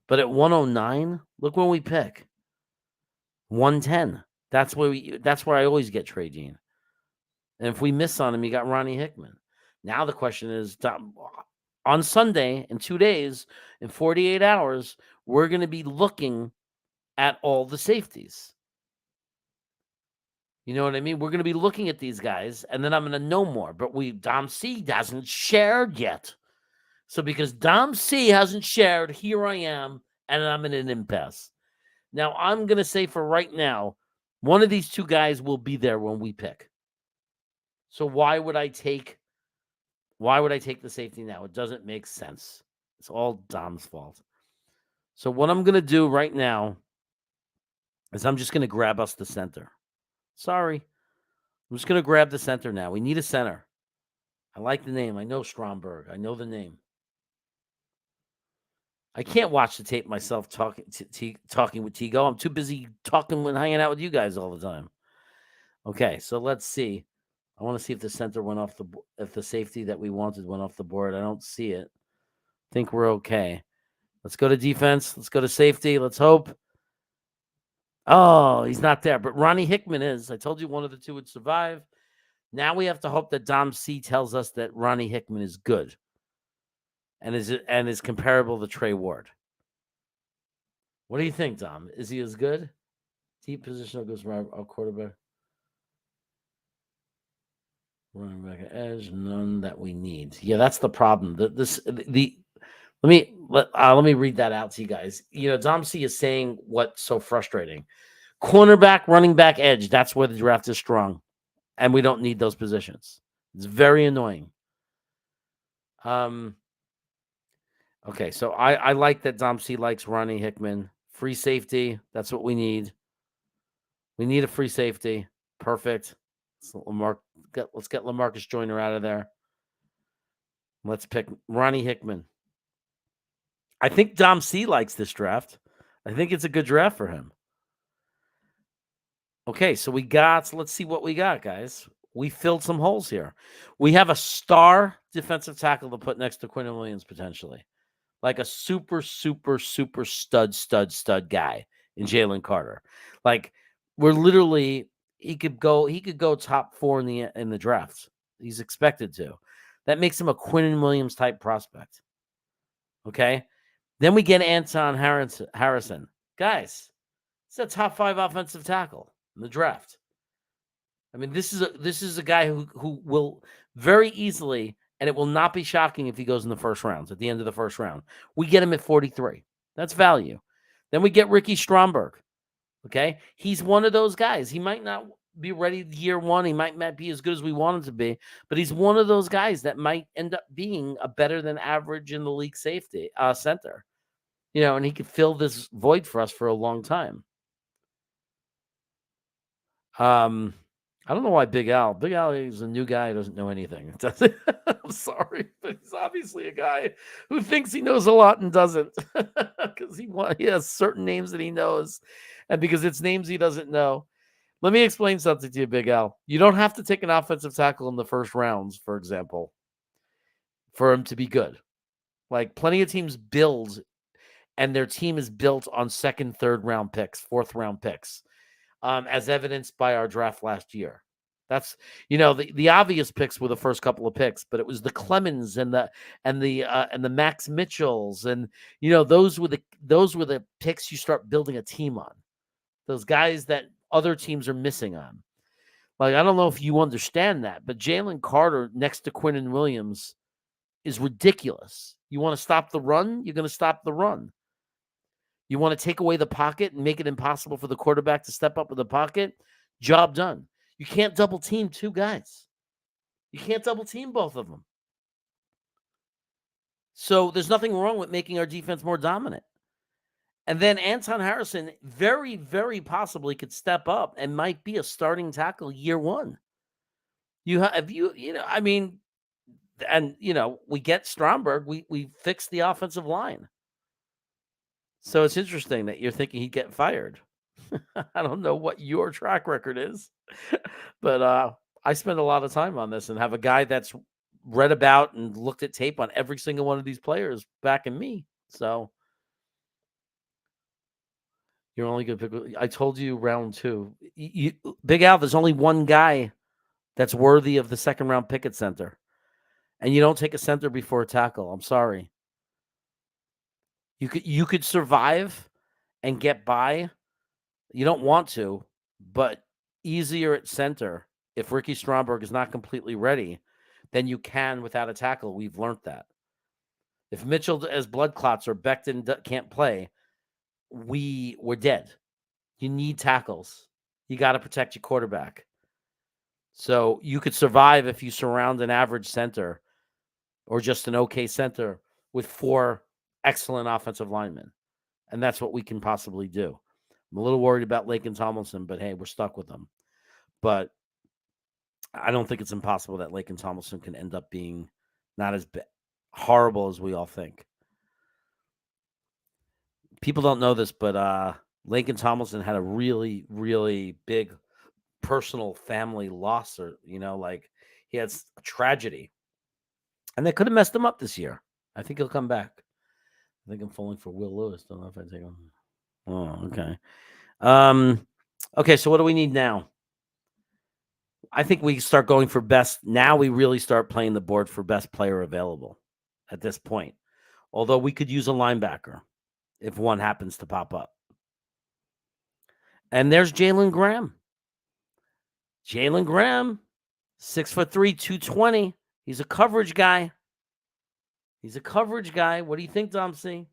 But at 109, look when we pick. 110. That's where I always get Trey Dean. And if we miss on him, you got Ronnie Hickman. Now the question is, on Sunday, in 2 days, in 48 hours, we're going to be looking at all the safeties. You know what I mean? We're going to be looking at these guys, and then I'm going to know more. But Dom C hasn't shared yet. So because Dom C hasn't shared, here I am, and I'm in an impasse. Now, I'm going to say for right now, one of these two guys will be there when we pick. So why would I take the safety now? It doesn't make sense. It's all Dom's fault. So what I'm going to do right now is I'm just going to grab us the center. Sorry. I'm just going to grab the center now. We need a center. I like the name. I know Stromberg. I know the name. I can't watch the tape myself talking with Tigo. I'm too busy talking and hanging out with you guys all the time. Okay, so let's see. I want to see if the center if the safety that we wanted went off the board. I don't see it. I think we're okay. Let's go to defense. Let's go to safety. Let's hope. Oh, he's not there. But Ronnie Hickman is. I told you one of the two would survive. Now we have to hope that Dom C tells us that Ronnie Hickman is good and is comparable to Trey Ward. What do you think, Dom? Is he as good? Deep positional goes right our quarterback. Running back at edge, none that we need. Yeah, that's the problem. Let me read that out to you guys. Dom C is saying what's so frustrating. Cornerback, running back, edge. That's where the draft is strong, and we don't need those positions. It's very annoying. Okay, so I like that Dom C likes Ronnie Hickman. Free safety, that's what we need. We need a free safety. Perfect. Let's get LaMarcus Joyner out of there. Let's pick Ronnie Hickman. I think Dom C likes this draft. I think it's a good draft for him. Okay, so let's see what we got, guys. We filled some holes here. We have a star defensive tackle to put next to Quinn Williams potentially. Like a super, super, super stud guy in Jalen Carter. Like we're literally he could go top 4 in the draft. He's expected to. That makes him a Quinn Williams type prospect. Okay. Then we get Anton Harrison. Guys, it's a top 5 offensive tackle in the draft. I mean, this is a guy who will very easily, and it will not be shocking if he goes in the first round, at the end of the first round. We get him at 43. That's value. Then we get Ricky Stromberg. Okay? He's one of those guys. He might not be ready year 1. He might not be as good as we want him to be, but he's one of those guys that might end up being a better than average in the league safety center. You know, and he could fill this void for us for a long time. I don't know why Big Al is a new guy who doesn't know anything. I'm sorry, but he's obviously a guy who thinks he knows a lot and doesn't, because he has certain names that he knows, and because it's names he doesn't know. Let me explain something to you, Big Al. You don't have to take an offensive tackle in the first rounds, for example, for him to be good. Like plenty of teams build, and their team is built on second, third round picks, fourth round picks. As evidenced by our draft last year. That's, the obvious picks were the first couple of picks, but it was the Clemens and the Max Mitchells, and those were the picks you start building a team on. Those guys that other teams are missing on. Like, I don't know if you understand that, but Jalen Carter next to Quinnen Williams is ridiculous. You want to stop the run? You're going to stop the run. You want to take away the pocket and make it impossible for the quarterback to step up with the pocket? Job done. You can't double team 2 guys. You can't double team both of them. So there's nothing wrong with making our defense more dominant. And then Anton Harrison very, very possibly could step up and might be a starting tackle year 1. We get Stromberg. We fixed the offensive line. So it's interesting that you're thinking he'd get fired. I don't know what your track record is, but I spend a lot of time on this and have a guy that's read about and looked at tape on every single one of these players backing me. So you're only going to pick. I told you round 2. Big Al, there's only one guy that's worthy of the second round pick at center. And you don't take a center before a tackle. I'm sorry. You could survive and get by. You don't want to, but easier at center if Ricky Stromberg is not completely ready than you can without a tackle. We've learned that. If Mitchell has blood clots or Becton can't play, we're dead. You need tackles. You got to protect your quarterback. So you could survive if you surround an average center or just an okay center with 4 excellent offensive linemen. And that's what we can possibly do. I'm a little worried about Laken Tomlinson, but hey, we're stuck with them. But I don't think it's impossible that Laken Tomlinson can end up being not as horrible as we all think. People don't know this, but Laken Tomlinson had a really, really big personal family loss, or he had a tragedy. And they could have messed him up this year. I think he'll come back. I think I'm falling for Will Lewis. Don't know if I take him. Oh, okay. Okay, so what do we need now? I think we start going for best. Now we really start playing the board for best player available at this point. Although we could use a linebacker if one happens to pop up. And there's Jalen Graham. Jalen Graham, 6'3", 220. He's a coverage guy. What do you think, Dom C?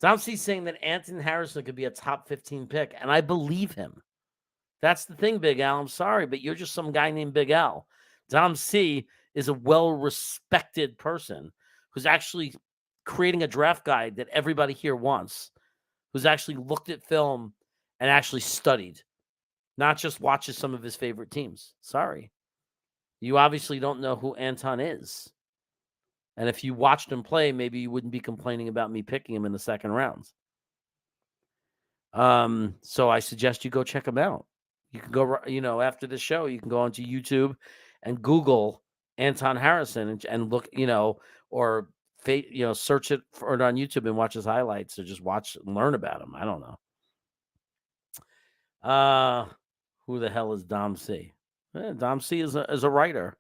Dom C's saying that Anton Harrison could be a top 15 pick, and I believe him. That's the thing, Big Al. I'm sorry, but you're just some guy named Big Al. Dom C is a well-respected person who's actually creating a draft guide that everybody here wants, who's actually looked at film and actually studied, not just watches some of his favorite teams. Sorry. You obviously don't know who Anton is. And if you watched him play, maybe you wouldn't be complaining about me picking him in the second round. So I suggest you go check him out. You can go, after the show, you can go onto YouTube and Google Anton Harrison and look, or search it for it on YouTube and watch his highlights, or just watch and learn about him. I don't know. Who the hell is Dom C? Dom C is a writer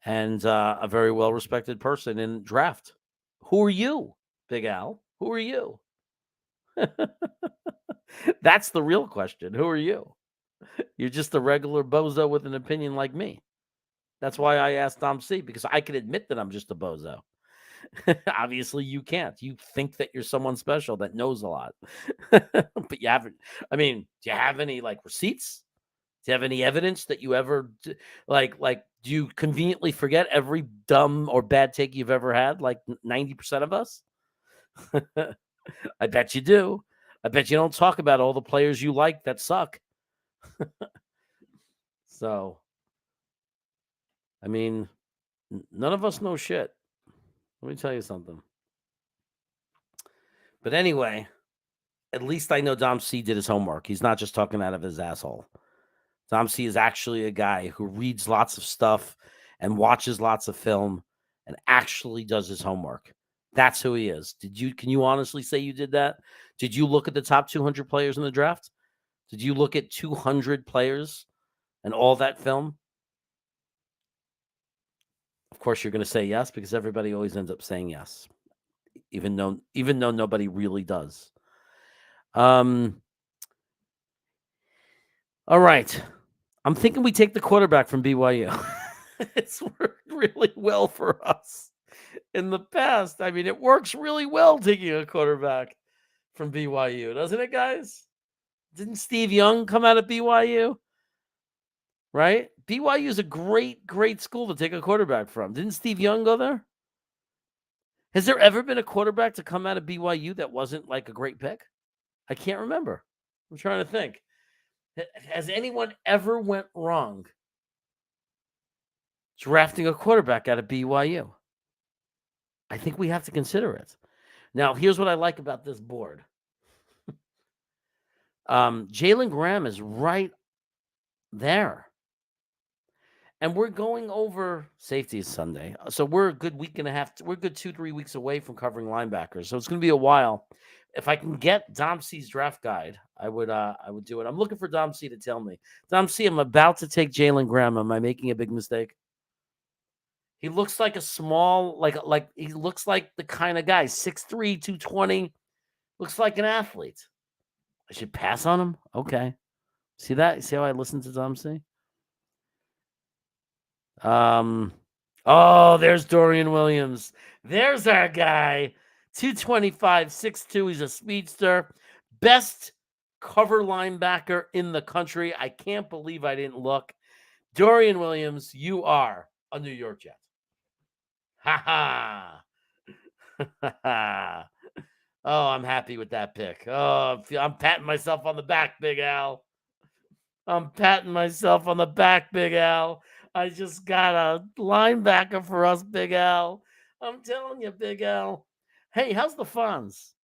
and a very well-respected person in draft. Who are you, Big Al? Who are you? That's the real question. Who are you? You're just a regular bozo with an opinion like me. That's why I asked Dom C, because I can admit that I'm just a bozo. Obviously, you can't. You think that you're someone special that knows a lot, but you haven't. I mean, do you have any receipts? Do you have any evidence that you ever like? Do you conveniently forget every dumb or bad take you've ever had? Like 90% of us. I bet you do. I bet you don't talk about all the players you like that suck. So, I mean, none of us know shit. Let me tell you something. But anyway, at least I know Dom C did his homework. He's not just talking out of his asshole. Dom C is actually a guy who reads lots of stuff and watches lots of film and actually does his homework. That's who he is. Can you honestly say you did that? Did you look at the top 200 players in the draft? Did you look at 200 players and all that film? Of course, you're going to say yes, because everybody always ends up saying yes, even though nobody really does. All right. I'm thinking we take the quarterback from BYU. It's worked really well for us in the past. I mean, it works really well taking a quarterback from BYU, doesn't it, guys? Didn't Steve Young come out of BYU? Right? BYU is a great, great school to take a quarterback from. Didn't Steve Young go there? Has there ever been a quarterback to come out of BYU that wasn't like a great pick? I can't remember. I'm trying to think. Has anyone ever went wrong drafting a quarterback out of BYU? I think we have to consider it. Now, here's what I like about this board. Jalen Graham is right there. And we're going over safety Sunday. So we're a good week and a half. We're a good 2-3 weeks away from covering linebackers. So it's going to be a while. If I can get Dom C's draft guide, I would do it. I'm looking for Dom C to tell me. Dom C, I'm about to take Jalen Graham. Am I making a big mistake? He looks like a small, he looks like the kind of guy, 6'3", 220. Looks like an athlete. I should pass on him? Okay. See that? See how I listen to Dom C? There's Dorian Williams. There's our guy. 225, 6'2". He's a speedster. Best cover linebacker in the country. I can't believe I didn't look. Dorian Williams, you are a New York Jet. Ha ha. Oh, I'm happy with that pick. Oh, I'm patting myself on the back, Big Al. I'm patting myself on the back, Big Al. I just got a linebacker for us, Big Al. I'm telling you, Big Al. Hey, how's the Fonz?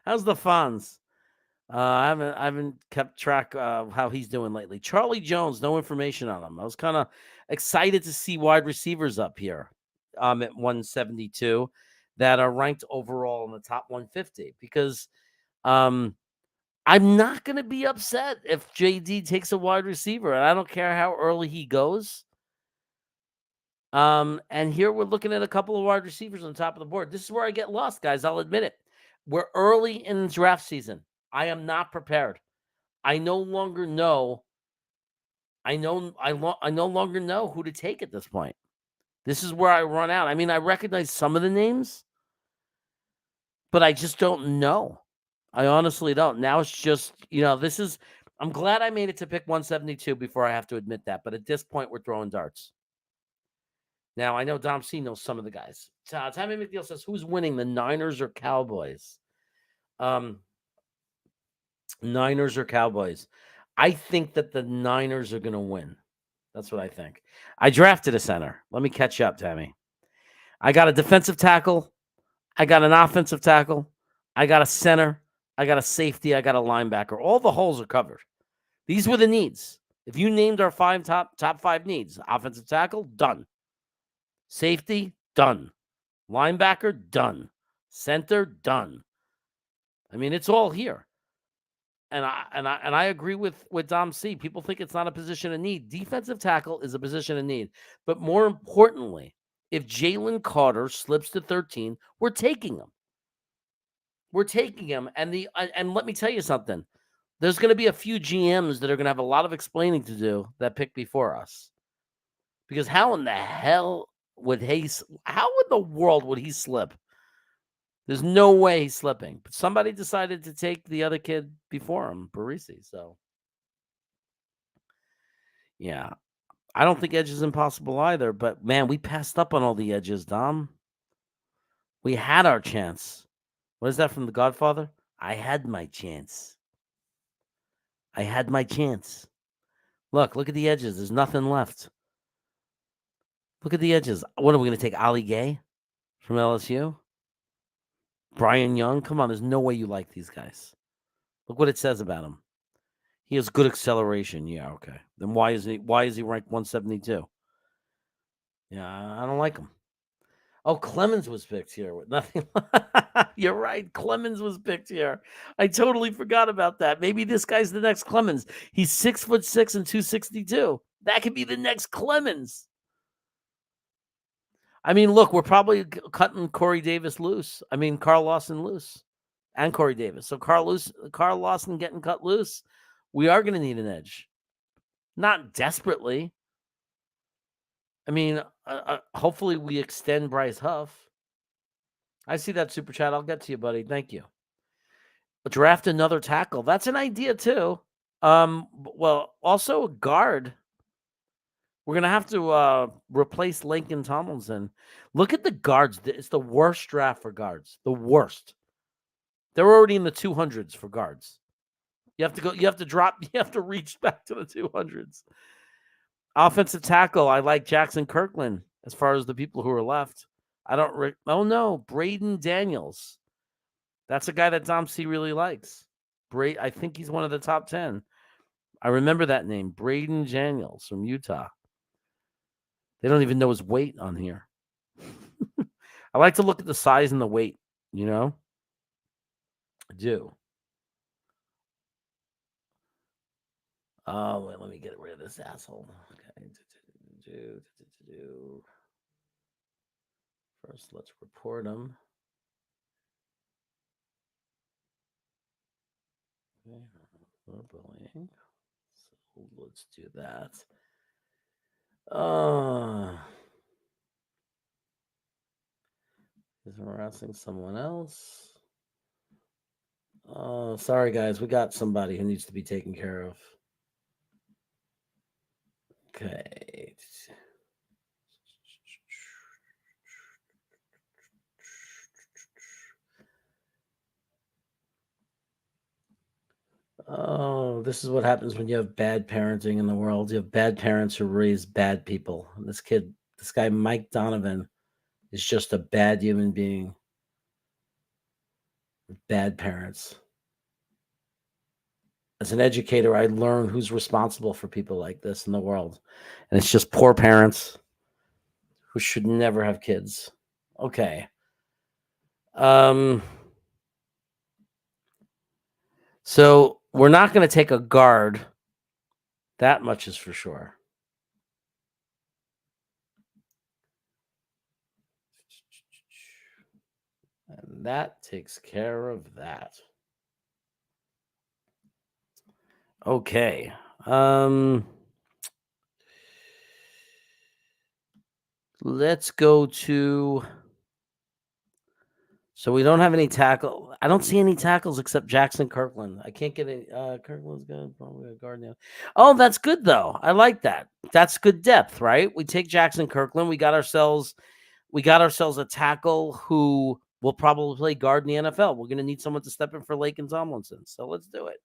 How's the Fonz? I haven't kept track of how he's doing lately. Charlie Jones, no information on him. I was kind of excited to see wide receivers up here at 172 that are ranked overall in the top 150, because I'm not going to be upset if JD takes a wide receiver, and I don't care how early he goes. And here we're looking at a couple of wide receivers on top of the board. This is where I get lost, guys. I'll admit it. We're early in draft season. I am not prepared. I no longer know. I no longer know who to take at this point. This is where I run out. I mean, I recognize some of the names, but I just don't know. I honestly don't. Now it's just, this is I'm glad I made it to pick 172 before I have to admit that. But at this point, we're throwing darts. Now, I know Dom C knows some of the guys. Tammy McNeil says, who's winning, the Niners or Cowboys? Niners or Cowboys? I think that the Niners are going to win. That's what I think. I drafted a center. Let me catch you up, Tammy. I got a defensive tackle. I got an offensive tackle. I got a center. I got a safety. I got a linebacker. All the holes are covered. These were the needs. If you named our top five needs, offensive tackle, done. Safety, done. Linebacker, done. Center, done. I mean, it's all here. And I agree with Dom C. People think it's not a position of need. Defensive tackle is a position of need. But more importantly, if Jalen Carter slips to 13, we're taking him. We're taking him. And let me tell you something. There's going to be a few GMs that are going to have a lot of explaining to do that pick before us. Because how in the hell would how in the world would he slip? There's no way he's slipping. But somebody decided to take the other kid before him, Parisi. So, yeah. I don't think edge is impossible either. But, man, we passed up on all the edges, Dom. We had our chance. What is that from The Godfather? I had my chance. I had my chance. Look at the edges. There's nothing left. Look at the edges. What are we going to take? Ali Gay from LSU? Brian Young? Come on, there's no way you like these guys. Look what it says about him. He has good acceleration. Yeah, okay. Then why is he ranked 172? Yeah, I don't like him. Oh, Clemens was picked here with nothing. You're right. Clemens was picked here. I totally forgot about that. Maybe this guy's the next Clemens. He's 6'6" and 262. That could be the next Clemens. I mean, look, we're probably cutting Corey Davis loose. I mean, Carl Lawson loose and Corey Davis. So Carl Lawson getting cut loose. We are going to need an edge. Not desperately. I mean, hopefully we extend Bryce Huff. I see that super chat. I'll get to you, buddy. Thank you. Draft another tackle. That's an idea too. Well, also a guard. We're going to have to replace Lincoln Tomlinson. Look at the guards. It's the worst draft for guards. The worst. They're already in the 200s for guards. You have to reach back to the 200s. Offensive tackle, I like Jackson Kirkland as far as the people who are left. Braden Daniels. That's a guy that Dom C really likes. I think he's one of the top 10. I remember that name, Braden Daniels from Utah. They don't even know his weight on here. I like to look at the size and the weight, you know? I do. Oh, wait, let me get rid of this asshole. Okay. First, let's report him. Okay. Bullying. So let's do that. He's harassing someone else. Oh, sorry, guys. We got somebody who needs to be taken care of. Okay. Oh, this is what happens when you have bad parenting in the world. You have bad parents who raise bad people. And this guy, Mike Donovan, is just a bad human being. Bad parents. As an educator, I learn who's responsible for people like this in the world. And it's just poor parents who should never have kids. Okay. So we're not going to take a guard. That much is for sure. And that takes care of that. Okay. Let's go to So we don't have any tackle. I don't see any tackles except Jackson Kirkland. I can't get any. Kirkland's good. Probably a guard now. Oh, that's good though. I like that. That's good depth, right? We take Jackson Kirkland. We got ourselves a tackle who will probably play guard in the NFL. We're going to need someone to step in for Laken Tomlinson. So let's do it.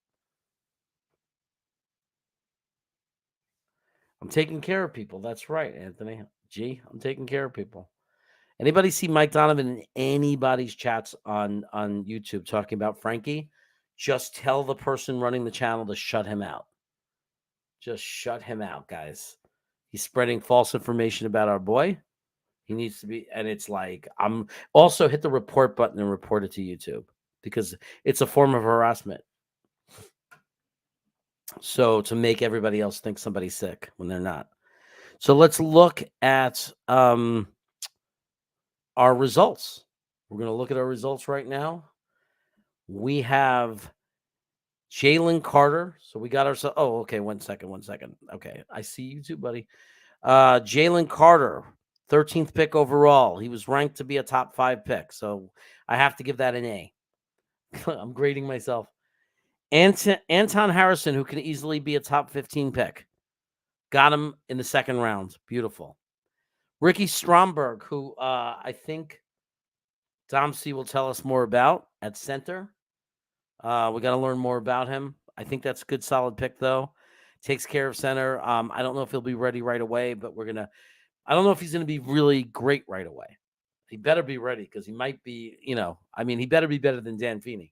I'm taking care of people. That's right, Anthony. I'm taking care of people. Anybody see Mike Donovan in anybody's chats on YouTube talking about Frankie? Just tell the person running the channel to shut him out. Just shut him out, guys. He's spreading false information about our boy. He needs to be, and it's like, I'm also hit the report button and report it to YouTube because it's a form of harassment. So to make everybody else think somebody's sick when they're not. So let's look at our results. We're going to look at our results right now. We have Jalen Carter. So we got ourselves. Oh, okay. One second. Okay. I see you too, buddy. Jalen Carter, 13th pick overall. He was ranked to be a top 5 pick. So I have to give that an A. I'm grading myself. Anton Harrison, who can easily be a top 15 pick. Got him in the second round. Beautiful. Ricky Stromberg, who I think Dom C will tell us more about at center. We got to learn more about him. I think that's a good, solid pick, though. Takes care of center. I don't know if he'll be ready right away, but I don't know if he's going to be really great right away. He better be ready because he might be, he better be better than Dan Feeney.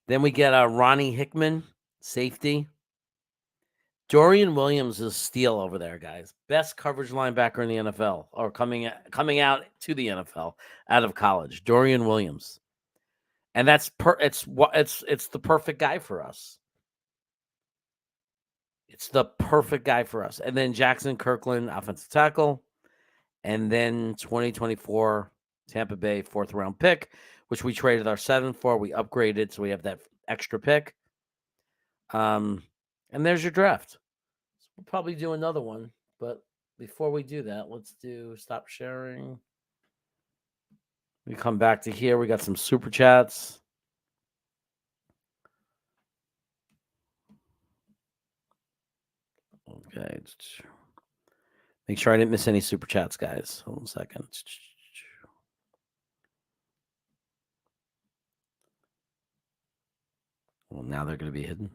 Then we get Ronnie Hickman, safety. Dorian Williams is a steal over there, guys. Best coverage linebacker in the NFL, or coming out to the NFL out of college. Dorian Williams, and it's the perfect guy for us. It's the perfect guy for us. And then Jackson Kirkland, offensive tackle, and then 2024 Tampa Bay 4th round pick, which we traded our 7 for. We upgraded, so we have that extra pick. And there's your draft. So we'll probably do another one, but before we do that, let's do stop sharing. We come back to here. We got some super chats. Okay. Make sure I didn't miss any super chats, guys. Hold on a second. Well, now they're going to be hidden.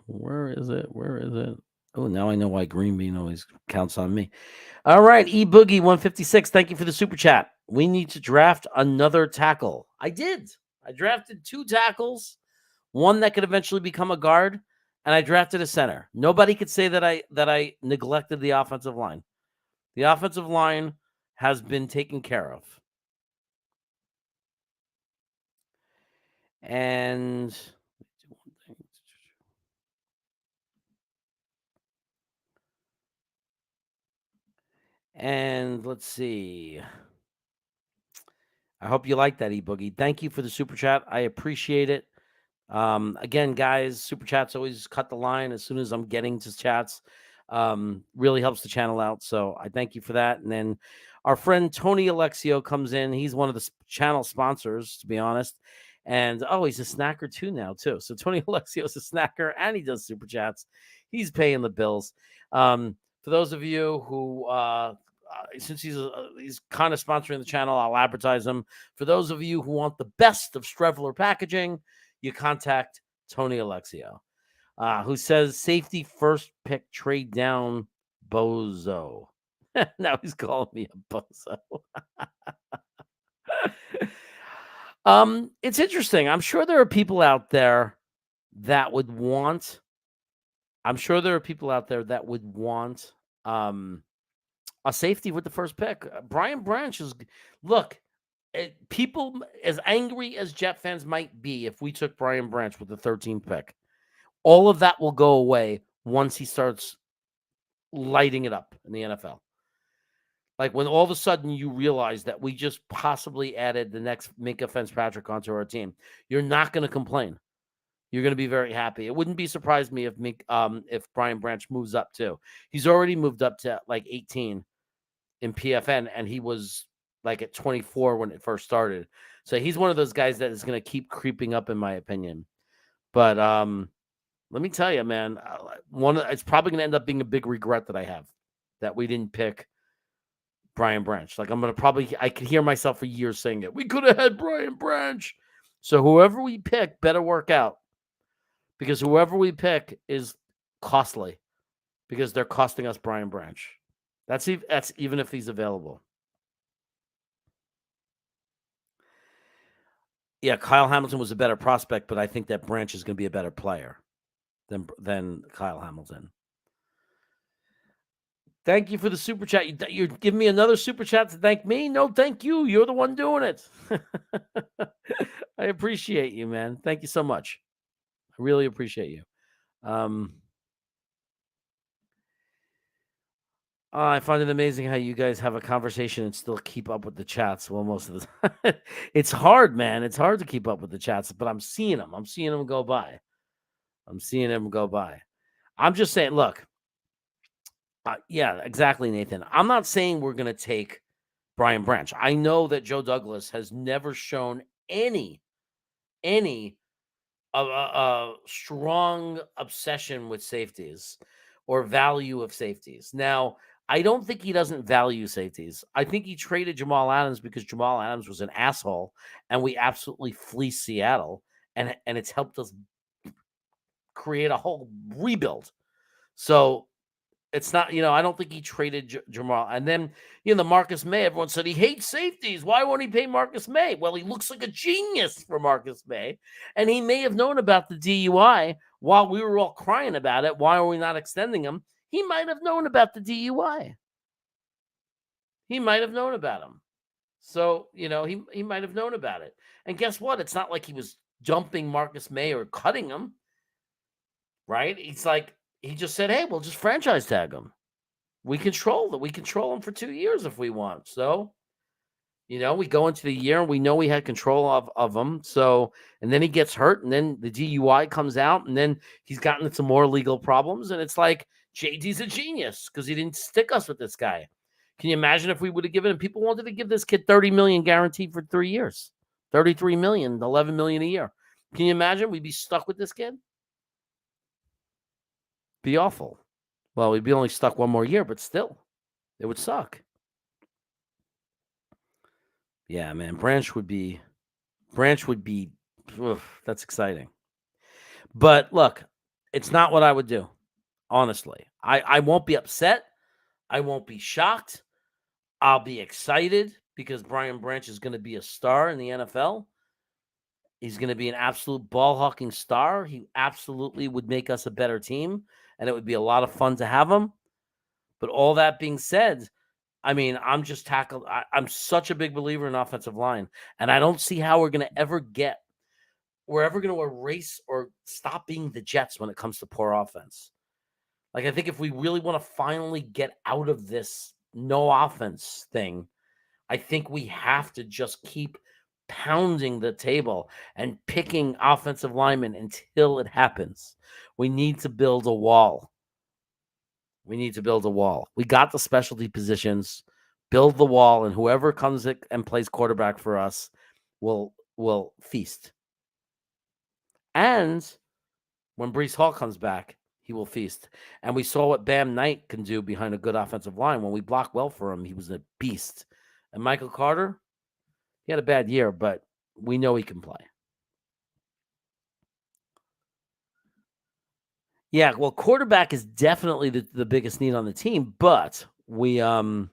Where is it? Oh, now I know why Green Bean always counts on me. All right, eBoogie 156. Thank you for the super chat. We need to draft another tackle. I did. I drafted 2 tackles, one that could eventually become a guard, and I drafted a center. Nobody could say that I neglected the offensive line. The offensive line has been taken care of. And let's see. I hope you like that, eBoogie. Thank you for the super chat. I appreciate it. Again, guys, super chats always cut the line as soon as I'm getting to chats. Really helps the channel out. So I thank you for that. And then our friend Tony Alexio comes in. He's one of the channel sponsors, to be honest. And he's a snacker too. So Tony Alexio is a snacker and he does super chats. He's paying the bills. For those of you who, since he's kind of sponsoring the channel, I'll advertise him. For those of you who want the best of Strevler packaging, you contact Tony Alexio, who says safety first pick trade down bozo. Now he's calling me a bozo. It's interesting. I'm sure there are people out there that would want. A safety with the first pick. Brian Branch is. Look, people as angry as Jet fans might be if we took Brian Branch with the 13th pick, all of that will go away once he starts lighting it up in the NFL. Like when all of a sudden you realize that we just possibly added the next Minkah Fitzpatrick onto our team, you're not going to complain. You're going to be very happy. It wouldn't be surprised me if Brian Branch moves up too. He's already moved up to like 18 in PFN, and he was like at 24 when it first started. So he's one of those guys that is going to keep creeping up, in my opinion. But let me tell you, man, it's probably going to end up being a big regret that I have that we didn't pick Brian Branch. Like I could hear myself for years saying it. We could have had Brian Branch. So whoever we pick better work out, because whoever we pick is costly, because they're costing us Brian Branch. That's even if he's available. Yeah, Kyle Hamilton was a better prospect, but I think that Branch is going to be a better player than Kyle Hamilton. Thank you for the super chat. You're giving me another super chat to thank me? No, thank you. You're the one doing it. I appreciate you, man. Thank you so much. I really appreciate you. I find it amazing how you guys have a conversation and still keep up with the chats. Well, most of the time, it's hard, man. It's hard to keep up with the chats, but I'm seeing them. I'm seeing them go by. I'm just saying, look. Yeah, exactly, Nathan. I'm not saying we're going to take Brian Branch. I know that Joe Douglas has never shown any strong obsession with safeties or value of safeties. Now, I don't think he doesn't value safeties. I think he traded Jamal Adams because Jamal Adams was an asshole, and we absolutely fleeced Seattle, and it's helped us create a whole rebuild. So it's not, I don't think he traded Jamal. And then, the Marcus May, everyone said he hates safeties. Why won't he pay Marcus May? Well, he looks like a genius for Marcus May. And he may have known about the DUI while we were all crying about it. Why are we not extending him? He might have known about the DUI. He might have known about him. So, he might have known about it. And guess what? It's not like he was dumping Marcus May or cutting him. Right? It's like, he just said, hey, we'll just franchise tag him. We control him for 2 years if we want. So, we go into the year and we know we had control of him. So, and then he gets hurt, and then the DUI comes out, and then he's gotten into more legal problems. And it's like, JD's a genius because he didn't stick us with this guy. Can you imagine if we would have given him, people wanted to give this kid $30 million guaranteed for 3 years, $33 million, $11 million a year. Can you imagine we'd be stuck with this kid? Be awful. Well, we'd be only stuck one more year, but still, it would suck. Yeah, man, Branch would be, that's exciting. But look, it's not what I would do, honestly. I won't be upset. I won't be shocked. I'll be excited because Brian Branch is going to be a star in the NFL. He's going to be an absolute ball-hawking star. He absolutely would make us a better team, and it would be a lot of fun to have him. But all that being said, I mean, I'm such a big believer in offensive line, and I don't see how we're ever going to erase or stop being the Jets when it comes to poor offense. Like, I think if we really want to finally get out of this no offense thing, I think we have to just keep pounding the table and picking offensive linemen until it happens. We need to build a wall. We got the specialty positions. Build the wall, and whoever comes and plays quarterback for us will feast. And when Breece Hall comes back, he will feast. And we saw what Bam Knight can do behind a good offensive line. When we block well for him, he was a beast. And Michael Carter, he had a bad year, but we know he can play. Yeah, well, quarterback is definitely the biggest need on the team, but we are not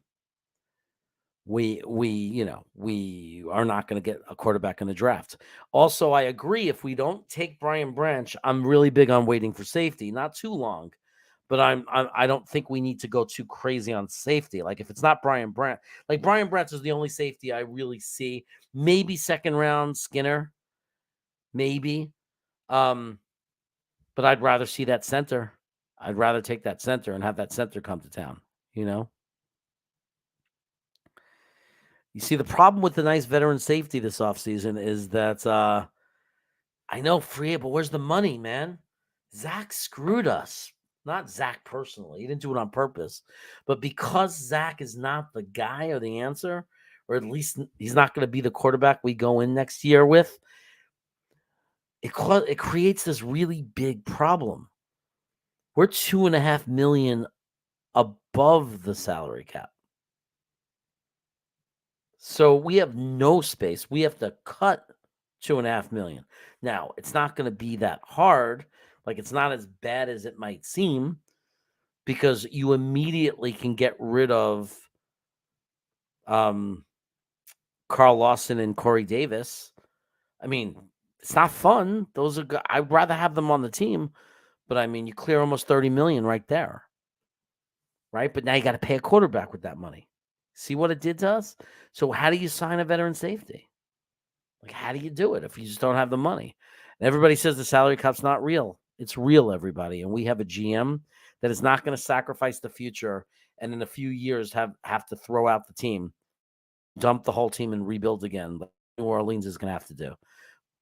going to get a quarterback in the draft. Also, I agree, if we don't take Brian Branch, I'm really big on waiting for safety. Not too long, but I don't think we need to go too crazy on safety. Like, if it's not Brian Branch, like Brian Branch is the only safety I really see. Maybe second round Skinner, maybe. But I'd rather see that center. I'd rather take that center and have that center come to town, You see, the problem with the nice veteran safety this offseason is that I know free, but where's the money, man? Zach screwed us. Not Zach personally. He didn't do it on purpose. But because Zach is not the guy or the answer, or at least he's not going to be the quarterback we go in next year with, it creates this really big problem. We're $2.5 million above the salary cap. So we have no space. We have to cut $2.5 million. Now, it's not going to be that hard. Like, it's not as bad as it might seem, because you immediately can get rid of Carl Lawson and Corey Davis. I mean, it's not fun. Those are I'd rather have them on the team, but I mean, you clear almost $30 million right there. Right? But now you got to pay a quarterback with that money. See what it did to us? So how do you sign a veteran safety? Like, how do you do it if you just don't have the money? And everybody says the salary cap's not real. It's real, everybody. And we have a GM that is not going to sacrifice the future and in a few years have to throw out the team, dump the whole team and rebuild again, like New Orleans is going to have to do.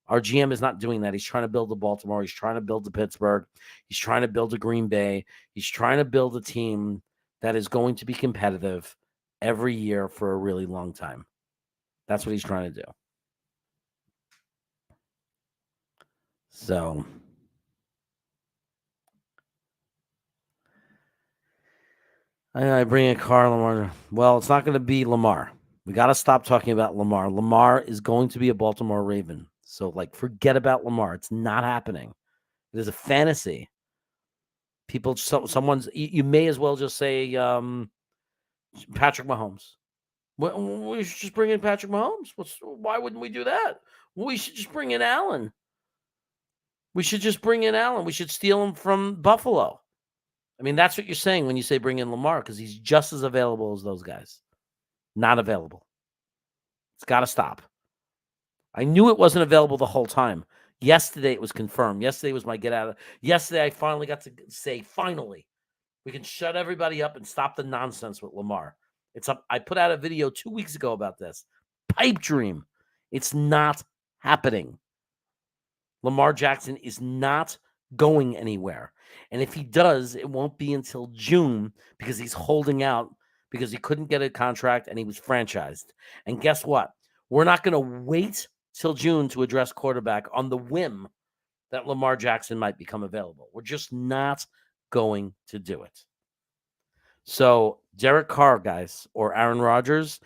Our GM is not doing that. He's trying to build a Baltimore. He's trying to build a Pittsburgh. He's trying to build a Green Bay. He's trying to build a team that is going to be competitive every year for a really long time. That's what he's trying to do. So I bring in Carl Lamar. Well, it's not going to be Lamar. We got to stop talking about Lamar. Lamar is going to be a Baltimore Raven. So, like, forget about Lamar. It's not happening. It is a fantasy. People, you may as well just say Patrick Mahomes. We should just bring in Patrick Mahomes. Why wouldn't we do that? We should just bring in Allen. We should just bring in Allen. We should steal him from Buffalo. I mean, that's what you're saying when you say bring in Lamar, because he's just as available as those guys. Not available. It's got to stop. I knew it wasn't available the whole time. Yesterday it was confirmed. Yesterday was my get out of. Yesterday I finally got to say, finally, we can shut everybody up and stop the nonsense with Lamar. It's up. I put out a video 2 weeks ago about this. Pipe dream. It's not happening. Lamar Jackson is not going anywhere. And if he does, it won't be until June, because he's holding out because he couldn't get a contract and he was franchised. And guess what? We're not going to wait till June to address quarterback on the whim that Lamar Jackson might become available. We're just not going to do it. So Derek Carr, guys, or Aaron Rodgers,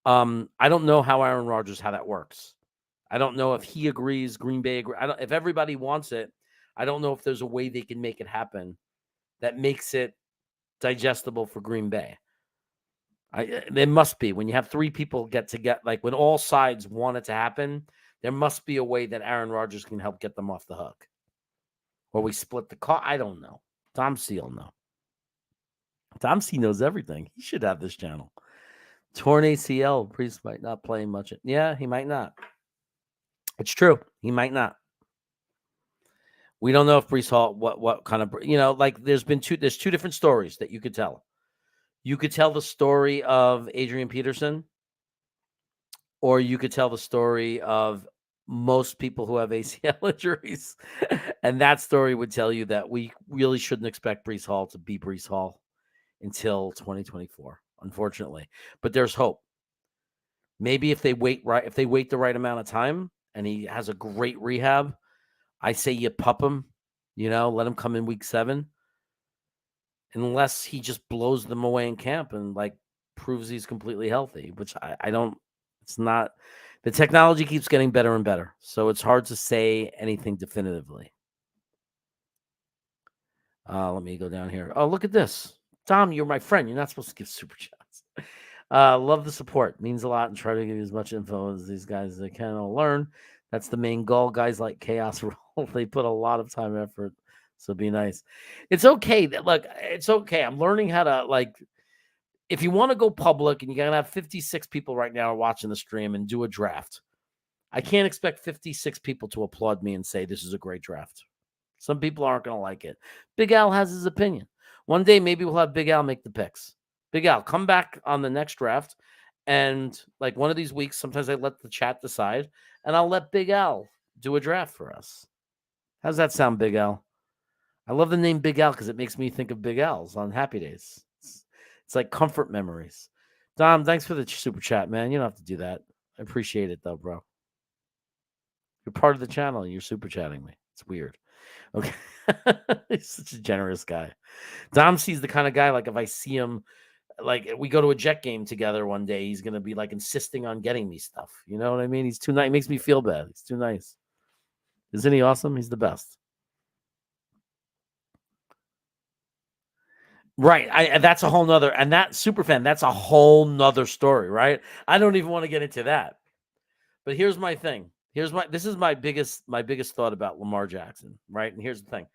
I don't know how Aaron Rodgers, how that works. I don't know if he agrees, Green Bay agrees. If everybody wants it, I don't know if there's a way they can make it happen that makes it digestible for Green Bay. There must be. When you have three people like when all sides want it to happen, there must be a way that Aaron Rodgers can help get them off the hook. Or we split the cost. I don't know. Tom C will know. Tom C knows everything. He should have this channel. Torn ACL. Priest might not play much. Yeah, he might not. It's true. He might not. We don't know if Breece Hall, what kind of, like there's two different stories that you could tell. You could tell the story of Adrian Peterson, or you could tell the story of most people who have ACL injuries. And that story would tell you that we really shouldn't expect Breece Hall to be Breece Hall until 2024, unfortunately. But there's hope. Maybe if they wait the right amount of time and he has a great rehab, I say you pup him, let him come in week 7. Unless he just blows them away in camp and like proves he's completely healthy, which I don't, it's not, the technology keeps getting better and better. So it's hard to say anything definitively. Let me go down here. Oh, look at this. Tom, you're my friend. You're not supposed to give super chats. Love the support. Means a lot, and try to give you as much info as these guys they can all learn. That's the main goal. Guys like Chaos Roll, they put a lot of time and effort. So be nice. It's okay. Look, it's okay. I'm learning how to, if you want to go public and you're going to have 56 people right now watching the stream and do a draft, I can't expect 56 people to applaud me and say this is a great draft. Some people aren't going to like it. Big Al has his opinion. One day, maybe we'll have Big Al make the picks. Big Al, come back on the next draft. And like one of these weeks, sometimes I let the chat decide, and I'll let Big Al do a draft for us. How's that sound, Big L? I love the name Big L because it makes me think of Big L's on Happy Days. It's like comfort memories. Dom, thanks for the super chat, man. You don't have to do that. I appreciate it, though, bro. You're part of the channel and you're super chatting me. It's weird. Okay. He's such a generous guy. Dom sees the kind of guy, like, if I see him, like, we go to a Jet game together one day, he's going to be, like, insisting on getting me stuff. You know what I mean? He's too nice. He makes me feel bad. He's too nice. Isn't he awesome? He's the best. Right. That's a whole nother, and that super fan, that's a whole nother story, right? I don't even want to get into that. But here's my thing. This is my biggest thought about Lamar Jackson, right? And here's the thing.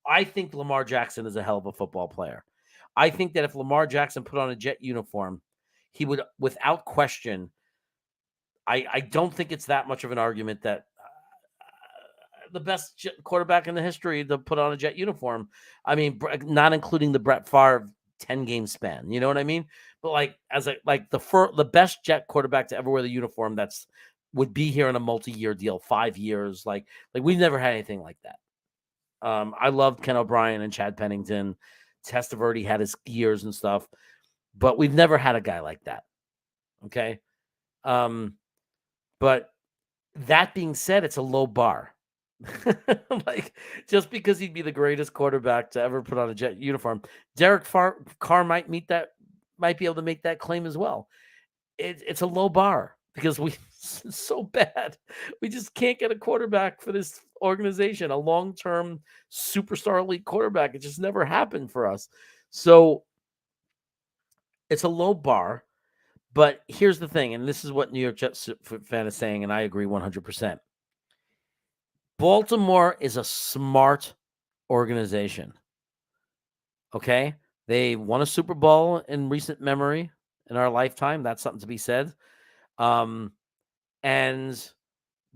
I think Lamar Jackson is a hell of a football player. I think that if Lamar Jackson put on a Jet uniform, he would, without question, I don't think it's that much of an argument that the best quarterback in the history to put on a Jet uniform. I mean, not including the Brett Favre 10-game span. You know what I mean? But like, as a the best Jet quarterback to ever wear the uniform would be here on a multi-year deal, 5 years. Like we've never had anything like that. I loved Ken O'Brien and Chad Pennington. Testaverde had his years and stuff, but we've never had a guy like that. Okay. But that being said, it's a low bar. Like, just because he'd be the greatest quarterback to ever put on a Jet uniform, Derek Carr might be able to make that claim as well. It's a low bar because it's so bad. We just can't get a quarterback for this organization, a long-term superstar elite quarterback. It just never happened for us. So it's a low bar. But here's the thing, and this is what New York Jets fan is saying, and I agree 100%. Baltimore is a smart organization. Okay? They won a Super Bowl in recent memory in our lifetime. That's something to be said. And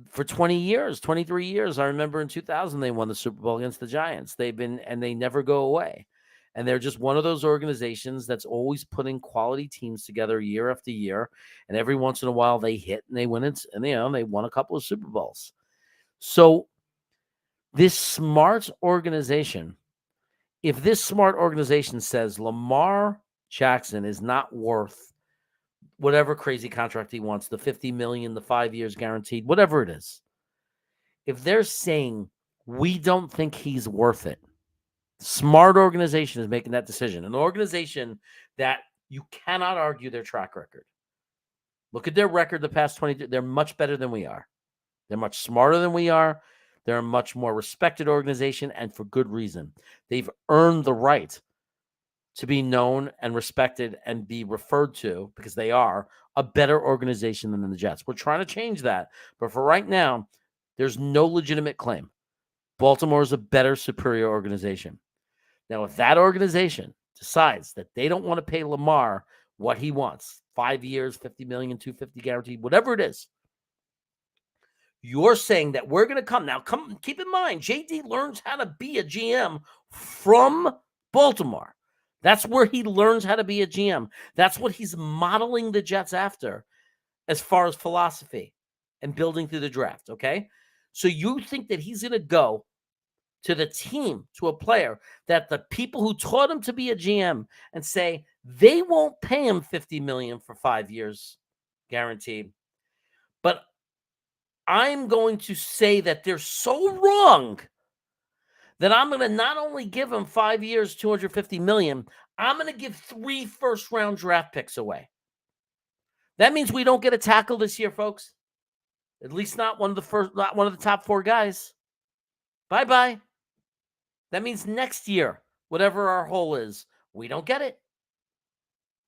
for 20 years, 23 years, I remember in 2000, they won the Super Bowl against the Giants. They never go away. And they're just one of those organizations that's always putting quality teams together year after year. And every once in a while they hit and they win it. And, they won a couple of Super Bowls. So this smart organization, if this smart organization says Lamar Jackson is not worth whatever crazy contract he wants, the $50 million, the 5 years guaranteed, whatever it is, if they're saying we don't think he's worth it, smart organization is making that decision. An organization that you cannot argue their track record. Look at their record the past 20. They're much better than we are. They're much smarter than we are. They're a much more respected organization, and for good reason. They've earned the right to be known and respected and be referred to, because they are a better organization than the Jets. We're trying to change that. But for right now, there's no legitimate claim. Baltimore is a better, superior organization. Now, if that organization decides that they don't want to pay Lamar what he wants, 5 years, $50 million, $250 guaranteed, whatever it is, you're saying that we're going to come. Now, keep in mind, JD learns how to be a GM from Baltimore. That's where he learns how to be a GM. That's what he's modeling the Jets after as far as philosophy and building through the draft, okay? So you think that he's going to go to the team, to a player, that the people who taught him to be a GM and say they won't pay him $50 million for 5 years guaranteed, but I'm going to say that they're so wrong that I'm going to not only give him 5 years, $250 million, I'm going to give 3 first-round draft picks away. That means we don't get a tackle this year, folks. At least not one of the top 4 guys. Bye-bye. That means next year, whatever our hole is, we don't get it.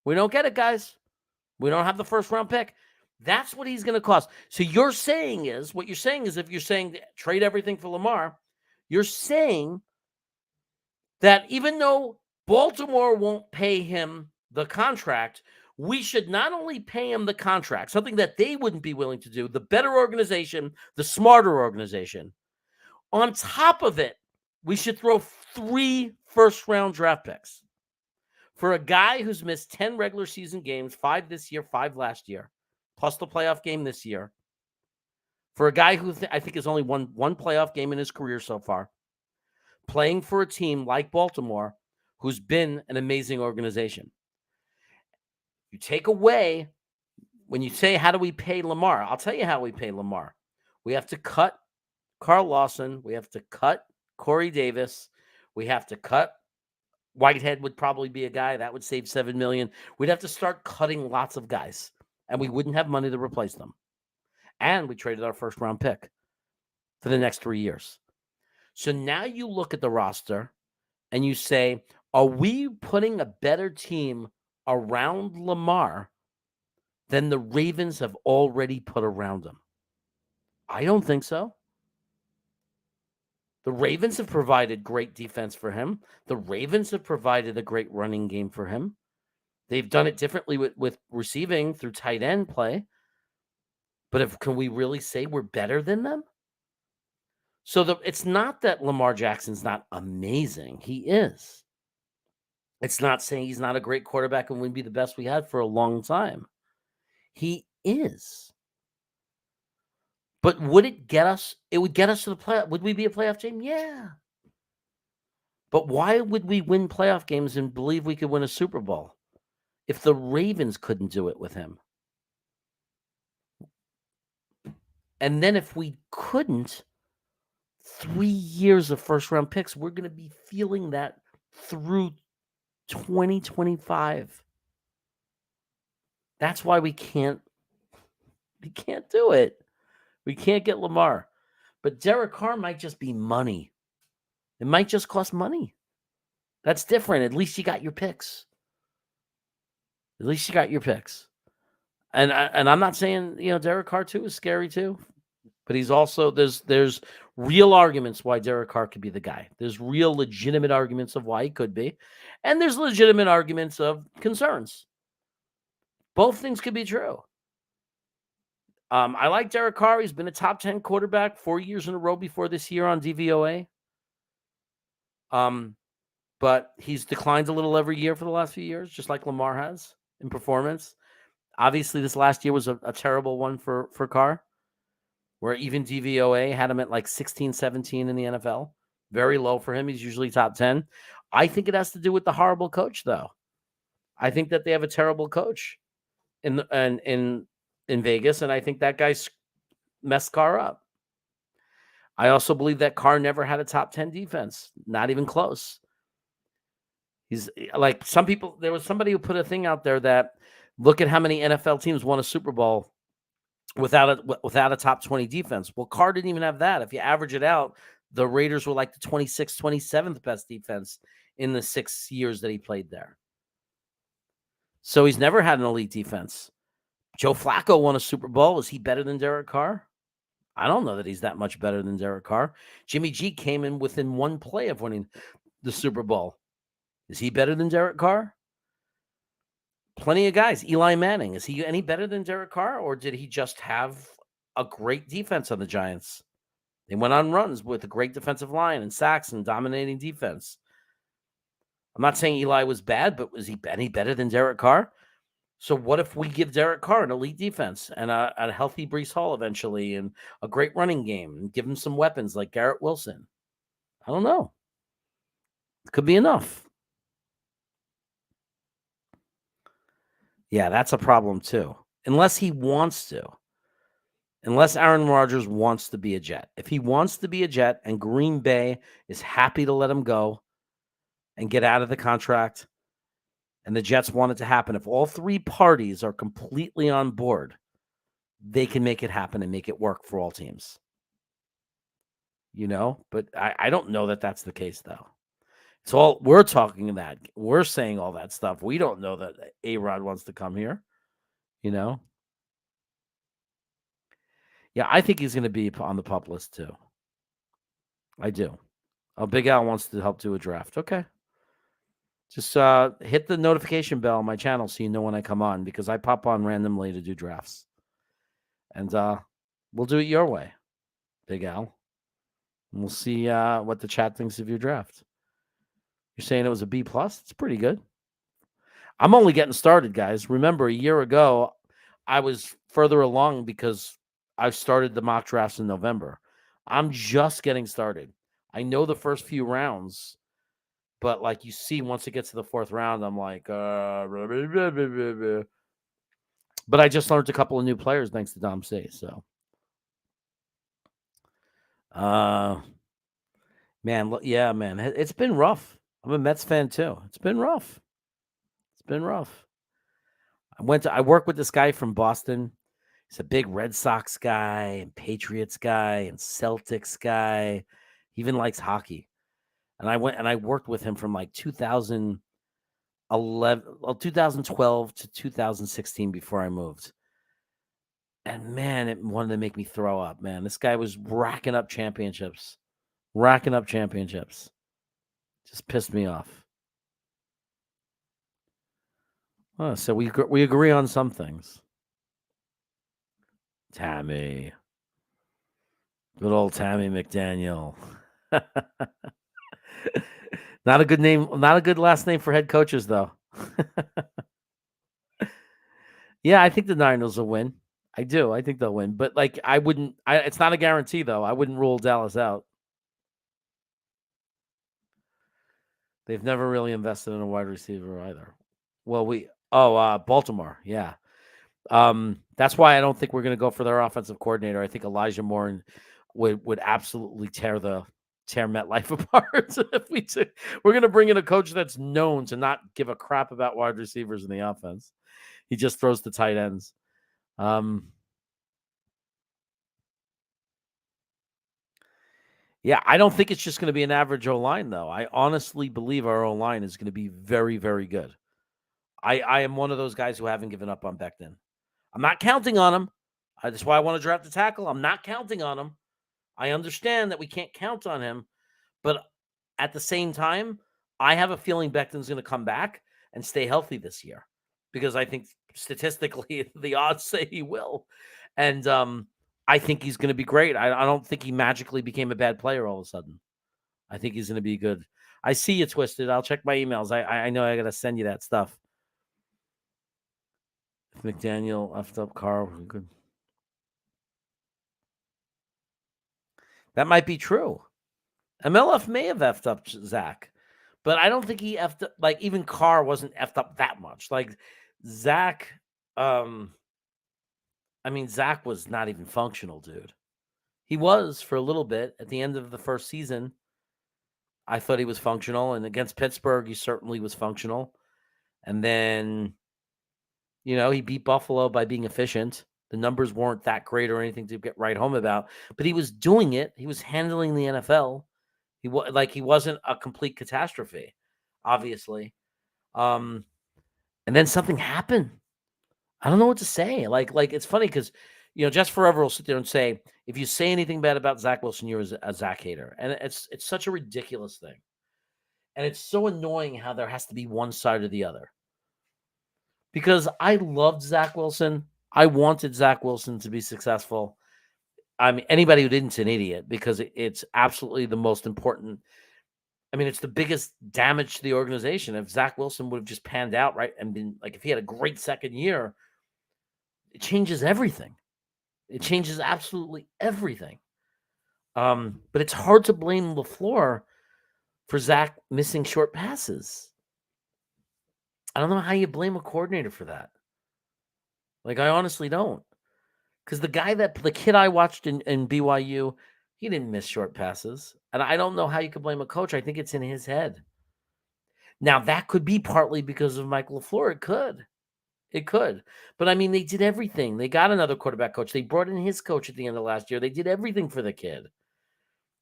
We don't get it, guys. We don't have the first-round pick. That's what he's going to cost. So what you're saying is, if you're saying trade everything for Lamar, you're saying that even though Baltimore won't pay him the contract, we should not only pay him the contract, something that they wouldn't be willing to do, the better organization, the smarter organization. On top of it, we should throw 3 first-round draft picks for a guy who's missed 10 regular season games, 5 this year, 5 last year, plus the playoff game this year. For a guy who I think has only won one playoff game in his career so far, playing for a team like Baltimore, who's been an amazing organization. You take away, when you say, how do we pay Lamar? I'll tell you how we pay Lamar. We have to cut Carl Lawson. We have to cut Corey Davis. We have to cut Whitehead would probably be a guy that would save $7 million. We'd have to start cutting lots of guys, and we wouldn't have money to replace them. And we traded our first round pick for the next 3 years. So now you look at the roster and you say, are we putting a better team around Lamar than the Ravens have already put around him? I don't think so. The Ravens have provided great defense for him. The Ravens have provided a great running game for him. They've done it differently with receiving through tight end play. But can we really say we're better than them? So it's not that Lamar Jackson's not amazing. He is. It's not saying he's not a great quarterback and would be the best we had for a long time. He is. But would it get us? It would get us to the playoff. Would we be a playoff team? Yeah. But why would we win playoff games and believe we could win a Super Bowl if the Ravens couldn't do it with him? And then if we couldn't, 3 years of first-round picks, we're going to be feeling that through 2025. That's why we can't do it. We can't get Lamar. But Derek Carr might just be money. It might just cost money. That's different. At least you got your picks. At least you got your picks. And I'm not saying, Derek Carr too is scary too. But he's also, there's real arguments why Derek Carr could be the guy. There's real legitimate arguments of why he could be. And there's legitimate arguments of concerns. Both things could be true. I like Derek Carr. He's been a top 10 quarterback 4 years in a row before this year on DVOA. But he's declined a little every year for the last few years, just like Lamar has in performance. Obviously, this last year was a terrible one for Carr, where even DVOA had him at like 16, 17 in the NFL. Very low for him. He's usually top 10. I think it has to do with the horrible coach, though. I think that they have a terrible coach in Vegas, and I think that guy's messed Carr up. I also believe that Carr never had a top 10 defense, not even close. He's like some people. There was somebody who put a thing out there that look at how many NFL teams won a Super Bowl without a top 20 defense. Well, Carr didn't even have that. If you average it out, the Raiders were like the 26th, 27th best defense in the 6 years that he played there. So he's never had an elite defense. Joe Flacco won a Super Bowl. Is he better than Derek Carr? I don't know that he's that much better than Derek Carr. Jimmy G came in within one play of winning the Super Bowl. Is he better than Derek Carr? Plenty of guys. Eli Manning, is he any better than Derek Carr, or did he just have a great defense on the Giants? They went on runs with a great defensive line and sacks and dominating defense. I'm not saying Eli was bad, but was he any better than Derek Carr? So what if we give Derek Carr an elite defense and a healthy Breece Hall eventually and a great running game and give him some weapons like Garrett Wilson? I don't know. It could be enough. Yeah, that's a problem too. Unless he wants to. Unless Aaron Rodgers wants to be a Jet. If he wants to be a Jet and Green Bay is happy to let him go and get out of the contract, and the Jets want it to happen, if all three parties are completely on board, they can make it happen and make it work for all teams. But I don't know that that's the case, though. It's all we're talking that. We're saying all that stuff. We don't know that A-Rod wants to come here, Yeah, I think he's going to be on the pup list, too. I do. Oh, Big Al wants to help do a draft. Okay. Just hit the notification bell on my channel so you know when I come on, because I pop on randomly to do drafts. And we'll do it your way, Big Al. And we'll see what the chat thinks of your draft. You're saying it was a B+? It's pretty good. I'm only getting started, guys. Remember, a year ago, I was further along because I've started the mock drafts in November. I'm just getting started. I know the first few rounds, but like you see, once it gets to the fourth round, I'm like, blah, blah, blah, blah, blah. But I just learned a couple of new players thanks to Dom C. So, man, yeah, man, it's been rough. I'm a Mets fan too. It's been rough. It's been rough. I work with this guy from Boston. He's a big Red Sox guy and Patriots guy and Celtics guy. He even likes hockey. And I went and I worked with him from like 2012 to 2016 before I moved. And man, it wanted to make me throw up, man. This guy was racking up championships. Just pissed me off. Oh, so we agree on some things. Tammy. Good old Tammy McDaniel. Not a good name, not a good last name for head coaches, though. Yeah, I think the Niners will win. I do. I think they'll win. But like it's not a guarantee, though. I wouldn't rule Dallas out. They've never really invested in a wide receiver either. Well, Baltimore, yeah. That's why I don't think we're going to go for their offensive coordinator. I think Elijah Moore would absolutely tear MetLife apart if we took. We're going to bring in a coach that's known to not give a crap about wide receivers in the offense. He just throws the tight ends. Yeah, I don't think it's just going to be an average O-line, though. I honestly believe our O-line is going to be very, very good. I am one of those guys who haven't given up on Becton. I'm not counting on him. That's why I want to draft a tackle. I'm not counting on him. I understand that we can't count on him. But at the same time, I have a feeling Becton's going to come back and stay healthy this year because I think statistically the odds say he will. And I think he's going to be great. I don't think he magically became a bad player all of a sudden. I think he's going to be good. I see you, Twisted. I'll check my emails. I know I got to send you that stuff. If McDaniel effed up Carr, good. That might be true. MLF may have effed up Zach, but I don't think he effed up. Like even Carr wasn't effed up that much. Like Zach, Zach was not even functional, dude. He was for a little bit at the end of the first season. I thought he was functional, and against Pittsburgh, he certainly was functional. And then, he beat Buffalo by being efficient. The numbers weren't that great or anything to get right home about, but he was doing it. He was handling the NFL. He wasn't a complete catastrophe, obviously. And then something happened. I don't know what to say. Like it's funny because, Jess Forever will sit there and say, if you say anything bad about Zach Wilson, you're a Zach hater. And it's such a ridiculous thing. And it's so annoying how there has to be one side or the other. Because I loved Zach Wilson. I wanted Zach Wilson to be successful. I mean, anybody who didn't is an idiot because it's absolutely the most important. I mean, it's the biggest damage to the organization. If Zach Wilson would have just panned out, right, and been like, if he had a great second year, it changes everything. It changes absolutely everything. But it's hard to blame LaFleur for Zach missing short passes. I don't know how you blame a coordinator for that. Like, I honestly don't. Because the kid I watched in BYU, he didn't miss short passes. And I don't know how you could blame a coach. I think it's in his head. Now, that could be partly because of Mike LaFleur. It could. But, I mean, they did everything. They got another quarterback coach. They brought in his coach at the end of last year. They did everything for the kid.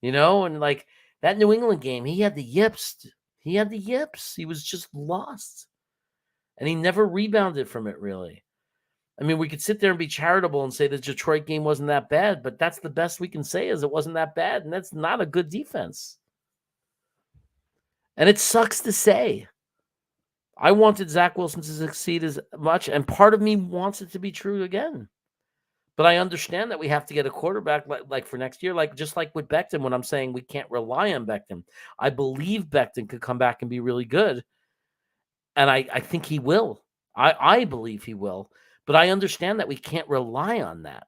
And like that New England game, he had the yips. He was just lost. And he never rebounded from it, really. I mean, we could sit there and be charitable and say the Detroit game wasn't that bad, but that's the best we can say is it wasn't that bad, and that's not a good defense. And it sucks to say. I wanted Zach Wilson to succeed as much, and part of me wants it to be true again. But I understand that we have to get a quarterback like for next year, just like with Becton when I'm saying we can't rely on Becton. I believe Becton could come back and be really good, and I think he will. I believe he will. But I understand that we can't rely on that.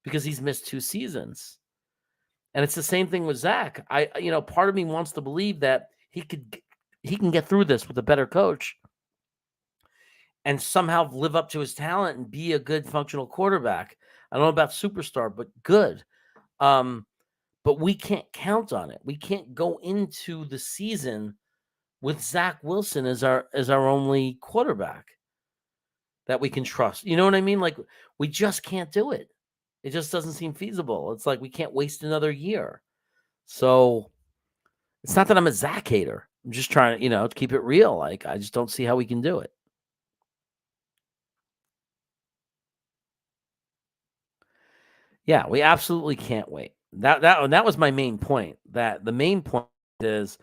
because he's missed 2 seasons. And it's the same thing with Zach. Part of me wants to believe that he can get through this with a better coach and somehow live up to his talent and be a good functional quarterback. I don't know about superstar, but good. But we can't count on it. We can't go into the season with Zach Wilson as our only quarterback that we can trust. You know what I mean? Like, we just can't do it. It just doesn't seem feasible. It's like we can't waste another year. So it's not that I'm a Zach hater. I'm just trying to, to keep it real. Like, I just don't see how we can do it. Yeah, we absolutely can't wait. That was my main point. That the main point is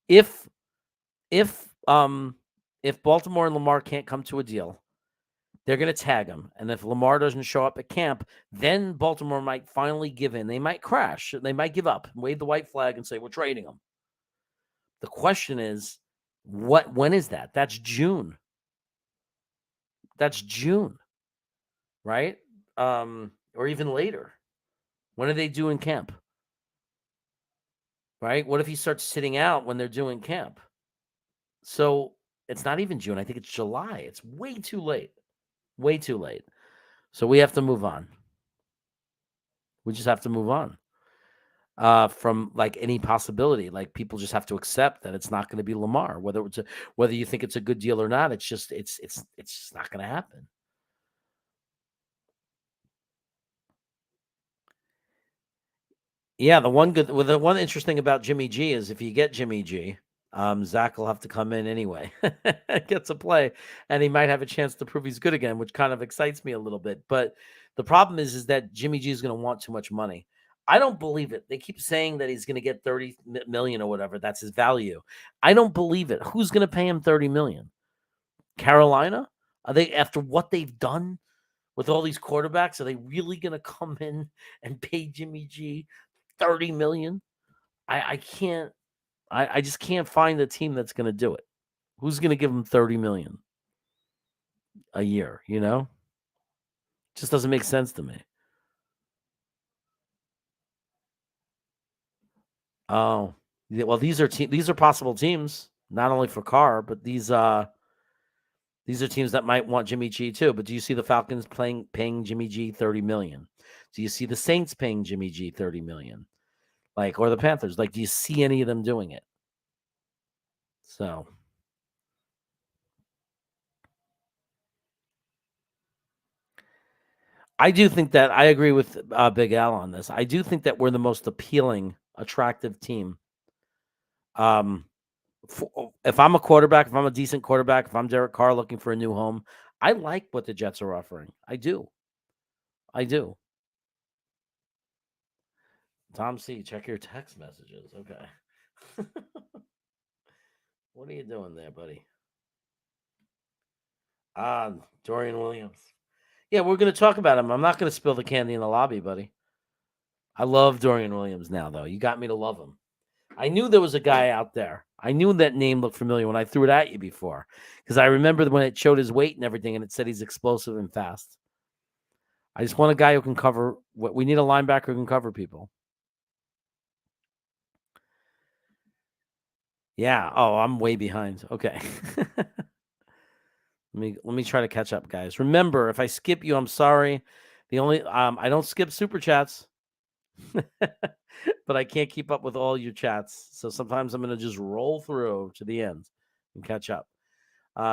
if Baltimore and Lamar can't come to a deal, they're going to tag him. And if Lamar doesn't show up at camp, then Baltimore might finally give in. They might crash. They might give up, wave the white flag and say, we're trading him. The question is, when is that? That's June. That's June, right? Or even later. When are they doing camp? Right? What if he starts sitting out when they're doing camp? So it's not even June. I think it's July. It's way too late. Way too late. So we have to move on. We just have to move on from like any possibility. Like, people just have to accept that it's not going to be Lamar, whether you think it's a good deal or not. It's just not going to happen. Yeah, the one interesting about Jimmy G is if you get Jimmy G, Zach will have to come in anyway, get to play, and he might have a chance to prove he's good again, which kind of excites me a little bit. But the problem is that Jimmy G is going to want too much money. I don't believe it. They keep saying that he's going to get 30 million or whatever. That's his value. I don't believe it. Who's going to pay him 30 million? Carolina? Are they, after what they've done with all these quarterbacks, are they really going to come in and pay Jimmy G 30 million? I can't. I just can't find a team that's going to do it. Who's going to give him 30 million a year? It just doesn't make sense to me. Oh, yeah, well, these are possible teams, not only for Carr, but these are teams that might want Jimmy G too. But do you see the Falcons paying Jimmy G 30 million? Do you see the Saints paying Jimmy G 30 million? Or the Panthers? Like, do you see any of them doing it? So I do think that I agree with Big Al on this. I do think that we're the most appealing, attractive team. If I'm a quarterback, if I'm a decent quarterback, if I'm Derek Carr looking for a new home, I like what the Jets are offering. I do. Tom C, check your text messages. Okay. What are you doing there, buddy? Dorian Williams. Yeah, we're going to talk about him. I'm not going to spill the candy in the lobby, buddy. I love Dorian Williams now, though. You got me to love him. I knew there was a guy out there. I knew that name looked familiar when I threw it at you before, because I remember when it showed his weight and everything, and it said he's explosive and fast. I just want a guy who can cover. We need a linebacker who can cover people. Yeah. Oh, I'm way behind. Okay. Let me try to catch up, guys. Remember, if I skip you, I'm sorry. The only I don't skip super chats, but I can't keep up with all your chats. So sometimes I'm going to just roll through to the end and catch up.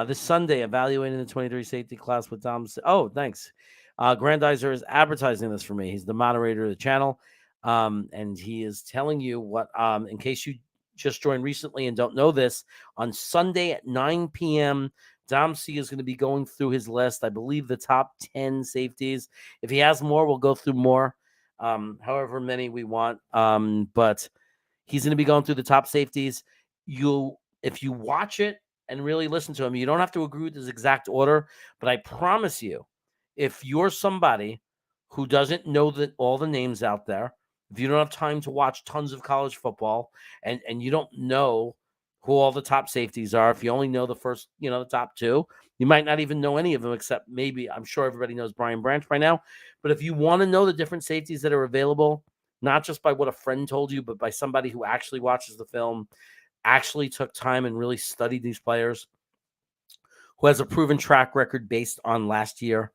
This Sunday, evaluating the 23 safety class with Dom. Oh, thanks. Grandizer is advertising this for me. He's the moderator of the channel, and he is telling you what. In case you just joined recently and don't know this, on Sunday at 9 p.m. Dom C is going to be going through his list. I believe the top 10 safeties. If he has more, we'll go through more, however many we want. But he's going to be going through the top safeties. If you watch it and really listen to him, you don't have to agree with his exact order. But I promise you, if you're somebody who doesn't know all the names out there, if you don't have time to watch tons of college football and you don't know who all the top safeties are, if you only know the first, the top two, You might not even know any of them, except maybe, I'm sure everybody knows Brian Branch by now. But if you want to know the different safeties that are available, not just by what a friend told you, but by somebody who actually watches the film, actually took time and really studied these players, who has a proven track record based on last year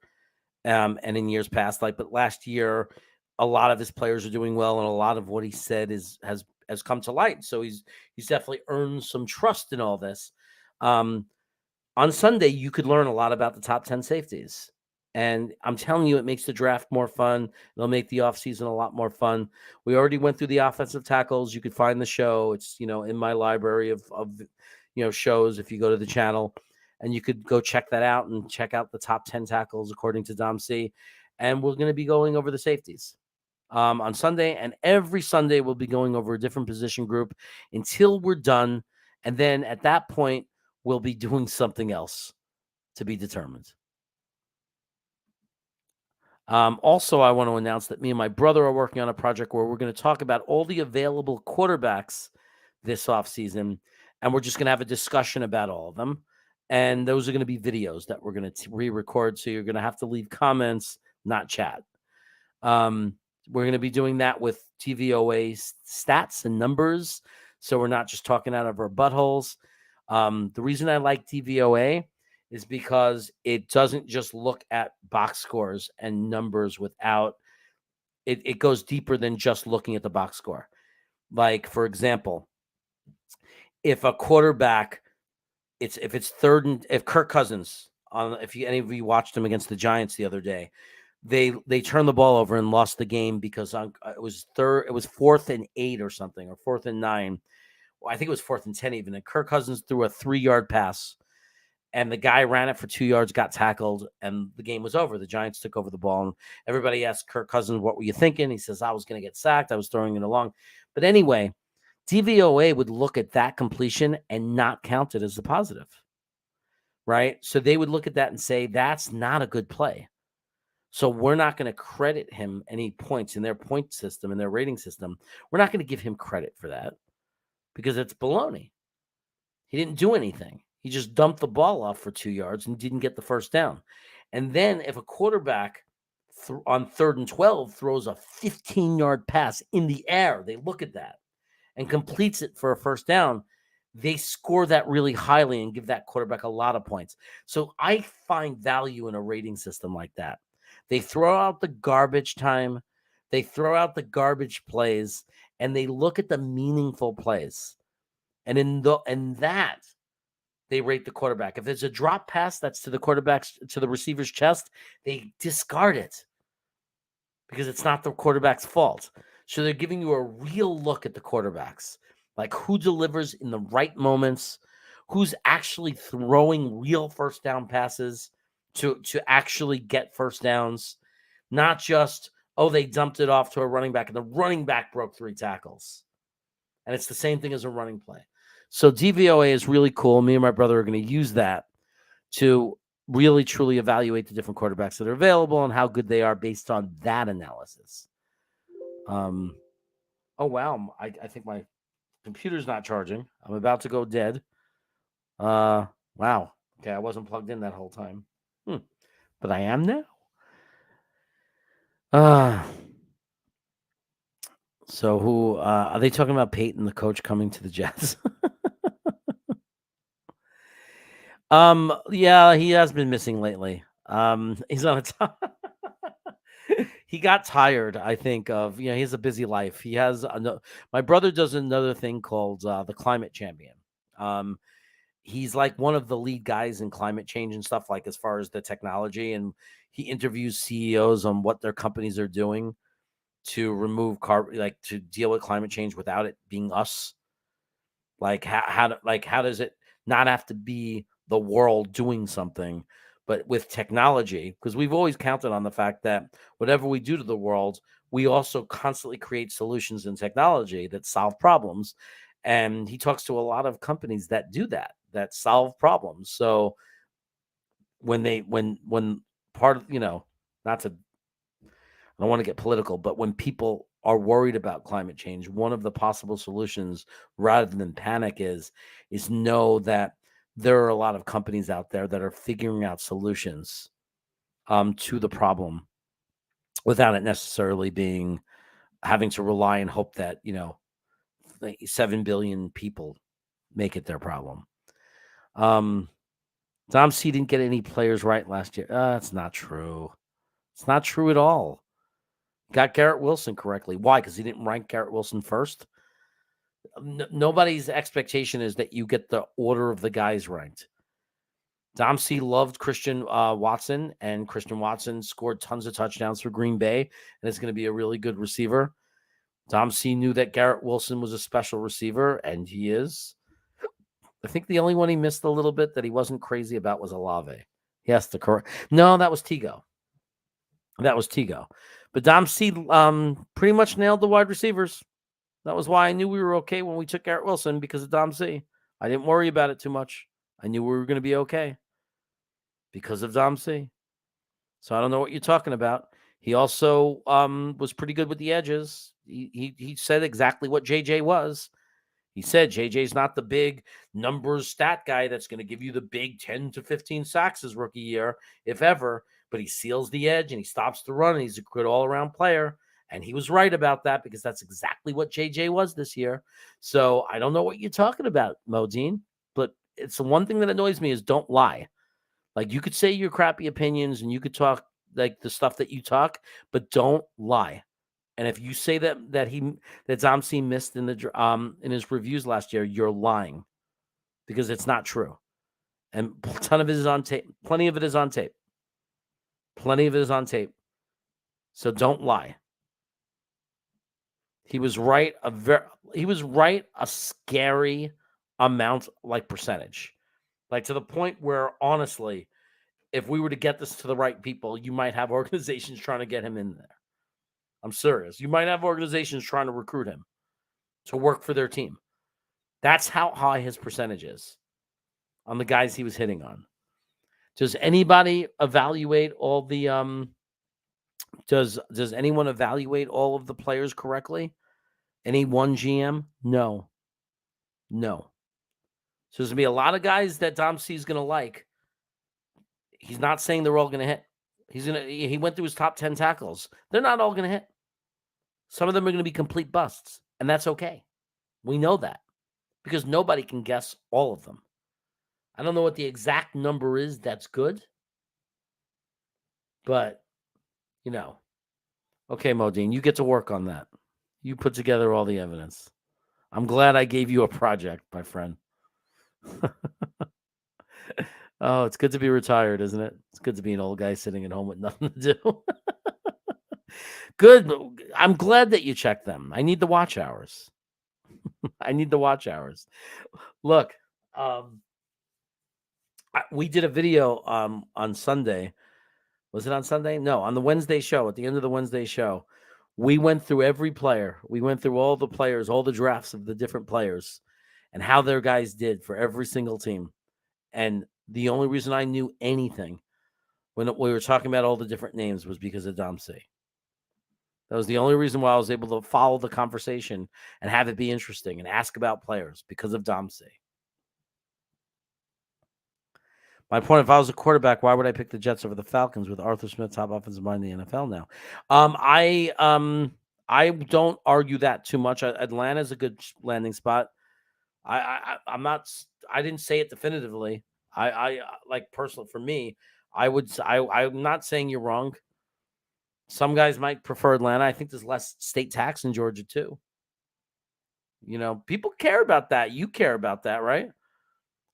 and in years past. But last year, a lot of his players are doing well, and a lot of what he said has come to light. So he's definitely earned some trust in all this. On Sunday, you could learn a lot about the top 10 safeties. And I'm telling you, it makes the draft more fun. It'll make the offseason a lot more fun. We already went through the offensive tackles. You could find the show. It's, in my library of shows if you go to the channel. And you could go check that out and check out the top 10 tackles according to Dom C. And we're going to be going over the safeties on Sunday. And every Sunday, we'll be going over a different position group until we're done. And then at that point, we'll be doing something else to be determined. Also, I want to announce that me and my brother are working on a project where we're going to talk about all the available quarterbacks this offseason, and we're just going to have a discussion about all of them. And those are going to be videos that we're going to re-record, so you're going to have to leave comments, not chat. We're going to be doing that with TVOA stats and numbers, so we're not just talking out of our buttholes. The reason I like TVOA is because it doesn't just look at box scores and numbers without it goes deeper than just looking at the box score. Like, for example, if a quarterback, if Kirk Cousins, any of you watched him against the Giants the other day, they turned the ball over and lost the game because it was 4th and 8 or something, or 4th and 9. I think it was 4th and 10 even. And Kirk Cousins threw a 3-yard pass, and the guy ran it for 2 yards, got tackled, and the game was over. The Giants took over the ball, and everybody asked Kirk Cousins, "What were you thinking?" He says, "I was going to get sacked. I was throwing it along." But anyway, DVOA would look at that completion and not count it as a positive, right? So they would look at that and say, that's not a good play. So we're not going to credit him any points in their point system, in their rating system. We're not going to give him credit for that, because it's baloney. He didn't do anything. He just dumped the ball off for 2 yards and didn't get the first down. And then if a quarterback on 3rd and 12 throws a 15-yard pass in the air, they look at that and completes it for a first down, they score that really highly and give that quarterback a lot of points. So I find value in a rating system like that. They throw out the garbage time, they throw out the garbage plays, and they look at the meaningful plays. And in that, they rate the quarterback. If there's a drop pass that's to the receiver's chest, they discard it because it's not the quarterback's fault. So they're giving you a real look at the quarterbacks, like who delivers in the right moments, who's actually throwing real first down passes to actually get first downs, not just, they dumped it off to a running back and the running back broke 3 tackles. And it's the same thing as a running play. So DVOA is really cool. Me and my brother are going to use that to really, truly evaluate the different quarterbacks that are available and how good they are based on that analysis. Oh, wow. I think my computer's not charging. I'm about to go dead. Wow. Okay, I wasn't plugged in that whole time. But I am now. So who are they talking about? Peyton, the coach, coming to the Jets? Yeah, he has been missing lately. He's on a he got tired, I think, of, he has a busy life. He has my brother does another thing called the Climate Champion. He's like one of the lead guys in climate change and stuff, like as far as the technology, and he interviews CEOs on what their companies are doing to remove carbon, like to deal with climate change without it being us. Like how does it not have to be the world doing something, but with technology? Because we've always counted on the fact that whatever we do to the world, we also constantly create solutions in technology that solve problems. And he talks to a lot of companies that do that solve problems. So when part of, not to, I don't want to get political, but when people are worried about climate change, one of the possible solutions, rather than panic, is know that there are a lot of companies out there that are figuring out solutions to the problem without it necessarily being having to rely and hope that, 7 billion people make it their problem. Dom C didn't get any players right last year. That's not true. It's not true at all. Got Garrett Wilson correctly. Why? Because he didn't rank Garrett Wilson first. Nobody's expectation is that you get the order of the guys ranked. Dom C loved Christian Watson, and Christian Watson scored tons of touchdowns for Green Bay, and is going to be a really good receiver. Dom C knew that Garrett Wilson was a special receiver, and he is. I think the only one he missed a little bit that he wasn't crazy about was Olave. He has to correct. No, that was Tigo. But Dom C pretty much nailed the wide receivers. That was why I knew we were okay when we took Garrett Wilson, because of Dom C. I didn't worry about it too much. I knew we were going to be okay because of Dom C. So I don't know what you're talking about. He also was pretty good with the edges. He said exactly what JJ was. He said JJ's not the big numbers stat guy that's going to give you the big 10 to 15 sacks his rookie year, if ever, but he seals the edge and he stops the run and he's a good all-around player. And he was right about that, because that's exactly what JJ was this year. So I don't know what you're talking about, Modine, but it's the one thing that annoys me is don't lie. Like, you could say your crappy opinions and you could talk like the stuff that you talk, but don't lie. And if you say that Dom C missed in his reviews last year, you're lying, because it's not true. And a ton of it is on tape. Plenty of it is on tape. So don't lie. He was right a scary amount, like percentage. Like, to the point where, honestly, if we were to get this to the right people, you might have organizations trying to get him in there. I'm serious. You might have organizations trying to recruit him to work for their team. That's how high his percentage is on the guys he was hitting on. Does anybody evaluate all the does anyone evaluate all of the players correctly? Any one GM? No. So there's going to be a lot of guys that Dom C is going to like. He's not saying they're all going to hit. He went through his top 10 tackles. They're not all going to hit. Some of them are going to be complete busts, and that's okay. We know that, because nobody can guess all of them. I don't know what the exact number is that's good, but, okay, Modine, you get to work on that. You put together all the evidence. I'm glad I gave you a project, my friend. Oh, it's good to be retired, isn't it? It's good to be an old guy sitting at home with nothing to do. Good. I'm glad that you checked them. I need the watch hours. Look, we did a video on Sunday. Was it on Sunday? No, on the Wednesday show. At the end of the Wednesday show, we went through every player. We went through all the players, all the drafts of the different players, and how their guys did for every single team. And the only reason I knew anything when we were talking about all the different names was because of Dom C. That was the only reason why I was able to follow the conversation and have it be interesting and ask about players, because of Dom C. My point, if I was a quarterback, why would I pick the Jets over the Falcons with Arthur Smith, top offensive mind in the NFL now? I don't argue that too much. Atlanta's a good landing spot. I didn't say it definitively. I like, personal for me, I'm not saying you're wrong. Some guys might prefer Atlanta. I think there's less state tax in Georgia too. People care about that. You care about that, right?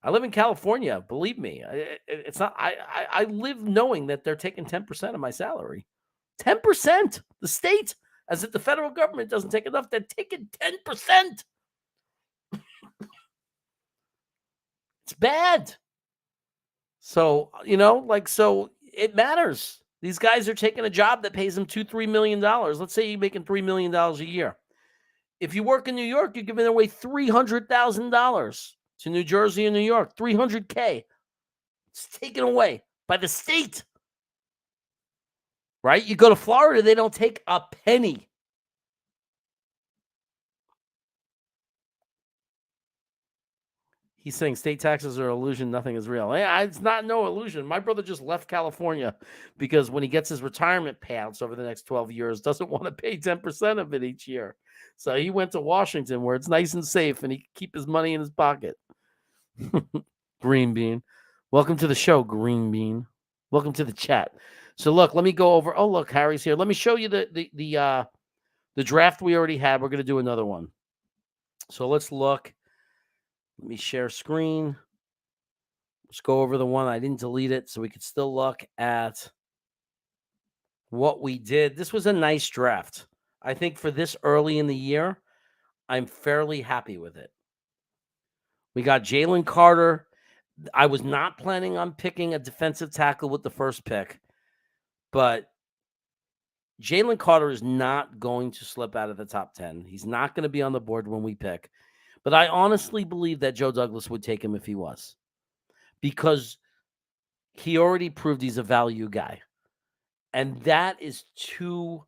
I live in California. Believe me, it's not. I live knowing that they're taking 10% of my salary. 10%. The state, as if the federal government doesn't take enough, they're taking 10%. It's bad. So, so it matters. These guys are taking a job that pays them $2-3 million. Let's say you're making $3 million a year. If you work in New York, you're giving away $300,000 to New Jersey and New York. $300K. It's taken away by the state. Right? You go to Florida, they don't take a penny. He's saying state taxes are illusion. Nothing is real. It's not no illusion. My brother just left California because when he gets his retirement payouts over the next 12 years, doesn't want to pay 10% of it each year. So he went to Washington where it's nice and safe and he can keep his money in his pocket. Green Bean. Welcome to the show, Green Bean. Welcome to the chat. So look, let me go over. Oh, look, Harry's here. Let me show you the draft we already had. We're going to do another one. So let's look. Let me share screen. Let's go over the one. I didn't delete it, so we could still look at what we did. This was a nice draft. I think for this early in the year, I'm fairly happy with it. We got Jalen Carter. I was not planning on picking a defensive tackle with the first pick, but Jalen Carter is not going to slip out of the top 10. He's not going to be on the board when we pick. But I honestly believe that Joe Douglas would take him if he was, because he already proved he's a value guy. And that is too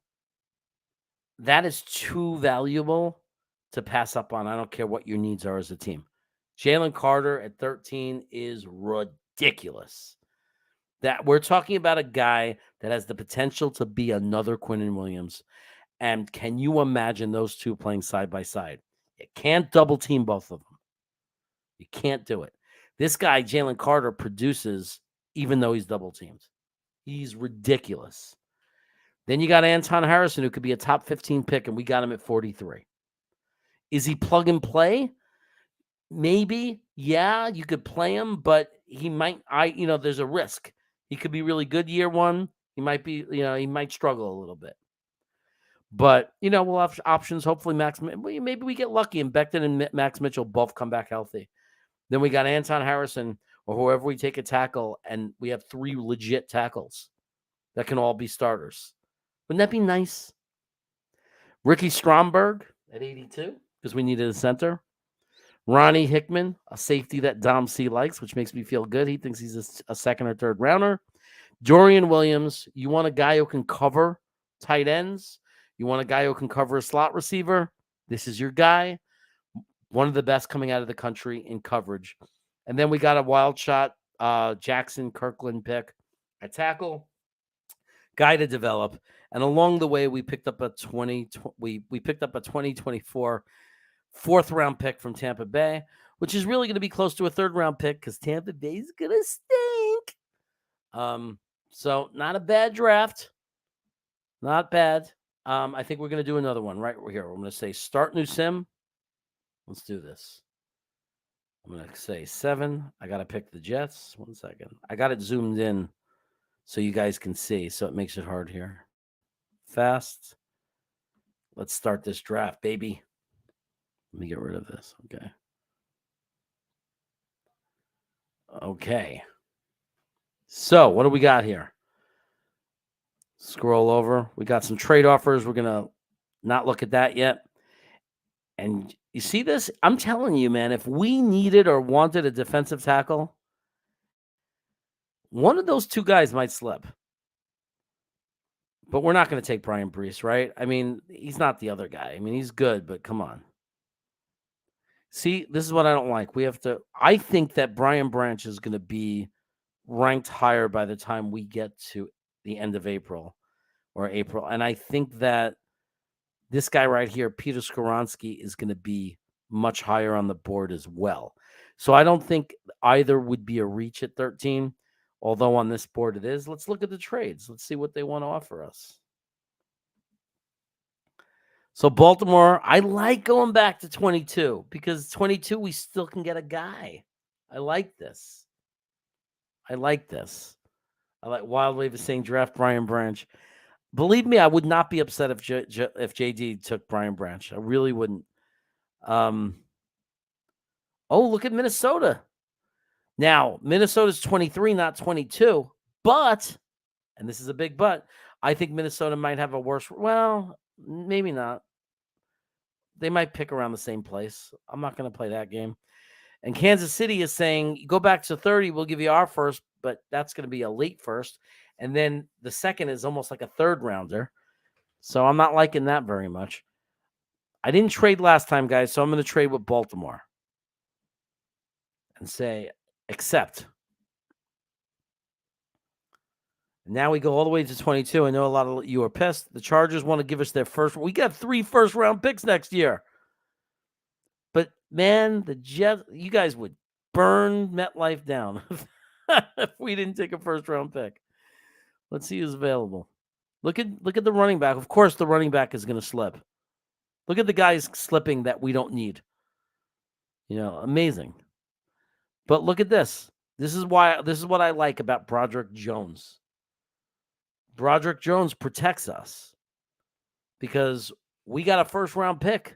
valuable to pass up on. I don't care what your needs are as a team. Jalen Carter at 13 is ridiculous. That we're talking about a guy that has the potential to be another Quinnen Williams. And can you imagine those two playing side by side? You can't double team both of them. You can't do it. This guy, Jalen Carter, produces even though he's double teamed. He's ridiculous. Then you got Anton Harrison, who could be a top 15 pick, and we got him at 43. Is he plug and play? Maybe. Yeah, you could play him, but he might, there's a risk. He could be really good year one. He might be, he might struggle a little bit. But, we'll have options. Hopefully, maybe we get lucky and Becton and Max Mitchell both come back healthy. Then we got Anton Harrison or whoever we take a tackle, and we have 3 legit tackles that can all be starters. Wouldn't that be nice? Ricky Stromberg at 82 because we needed a center. Ronnie Hickman, a safety that Dom C likes, which makes me feel good. He thinks he's a second or third rounder. Dorian Williams, you want a guy who can cover tight ends? You want a guy who can cover a slot receiver? This is your guy. One of the best coming out of the country in coverage. And then we got a wild shot Jackson Kirkland pick at tackle. Guy to develop. And along the way, we picked up a 2024 fourth round pick from Tampa Bay, which is really going to be close to a third round pick because Tampa Bay is going to stink. So not a bad draft. Not bad. I think we're going to do another one right here. I'm going to say start new sim. Let's do this. I'm going to say 7. I got to pick the Jets. 1 second. I got it zoomed in so you guys can see. So it makes it hard here. Fast. Let's start this draft, baby. Let me get rid of this. Okay. So what do we got here? Scroll over. We got some trade offers. We're going to not look at that yet. And you see this? I'm telling you, man, if we needed or wanted a defensive tackle, one of those 2 guys might slip. But we're not going to take Brian Brees, right? I mean, he's not the other guy. I mean, he's good, but come on. See, this is what I don't like. I think that Brian Branch is going to be ranked higher by the time we get to the end of April. And I think that this guy right here, Peter Skoronski, is going to be much higher on the board as well. So I don't think either would be a reach at 13, although on this board it is. Let's look at the trades. Let's see what they want to offer us. So Baltimore, I like going back to 22 because 22, we still can get a guy. I like this. I like Wildwave is saying draft Brian Branch. Believe me, I would not be upset if JD took Brian Branch. I really wouldn't. Oh, look at Minnesota. Now, Minnesota's 23, not 22. But, and this is a big but, I think Minnesota might have a worse. Well, maybe not. They might pick around the same place. I'm not going to play that game. And Kansas City is saying, go back to 30, we'll give you our first, but that's going to be a late first. And then the second is almost like a third rounder. So I'm not liking that very much. I didn't trade last time, guys, so I'm going to trade with Baltimore. and say, accept. Now we go all the way to 22. I know a lot of you are pissed. The Chargers want to give us their first. We got 3 first-round picks next year. But, man, the Jets, you guys would burn MetLife down if we didn't take a first-round pick. Let's see who's available. Look at the running back. Of course, the running back is going to slip. Look at the guys slipping that we don't need. Amazing. But look at this. This is what I like about Broderick Jones. Broderick Jones protects us because we got a first-round pick,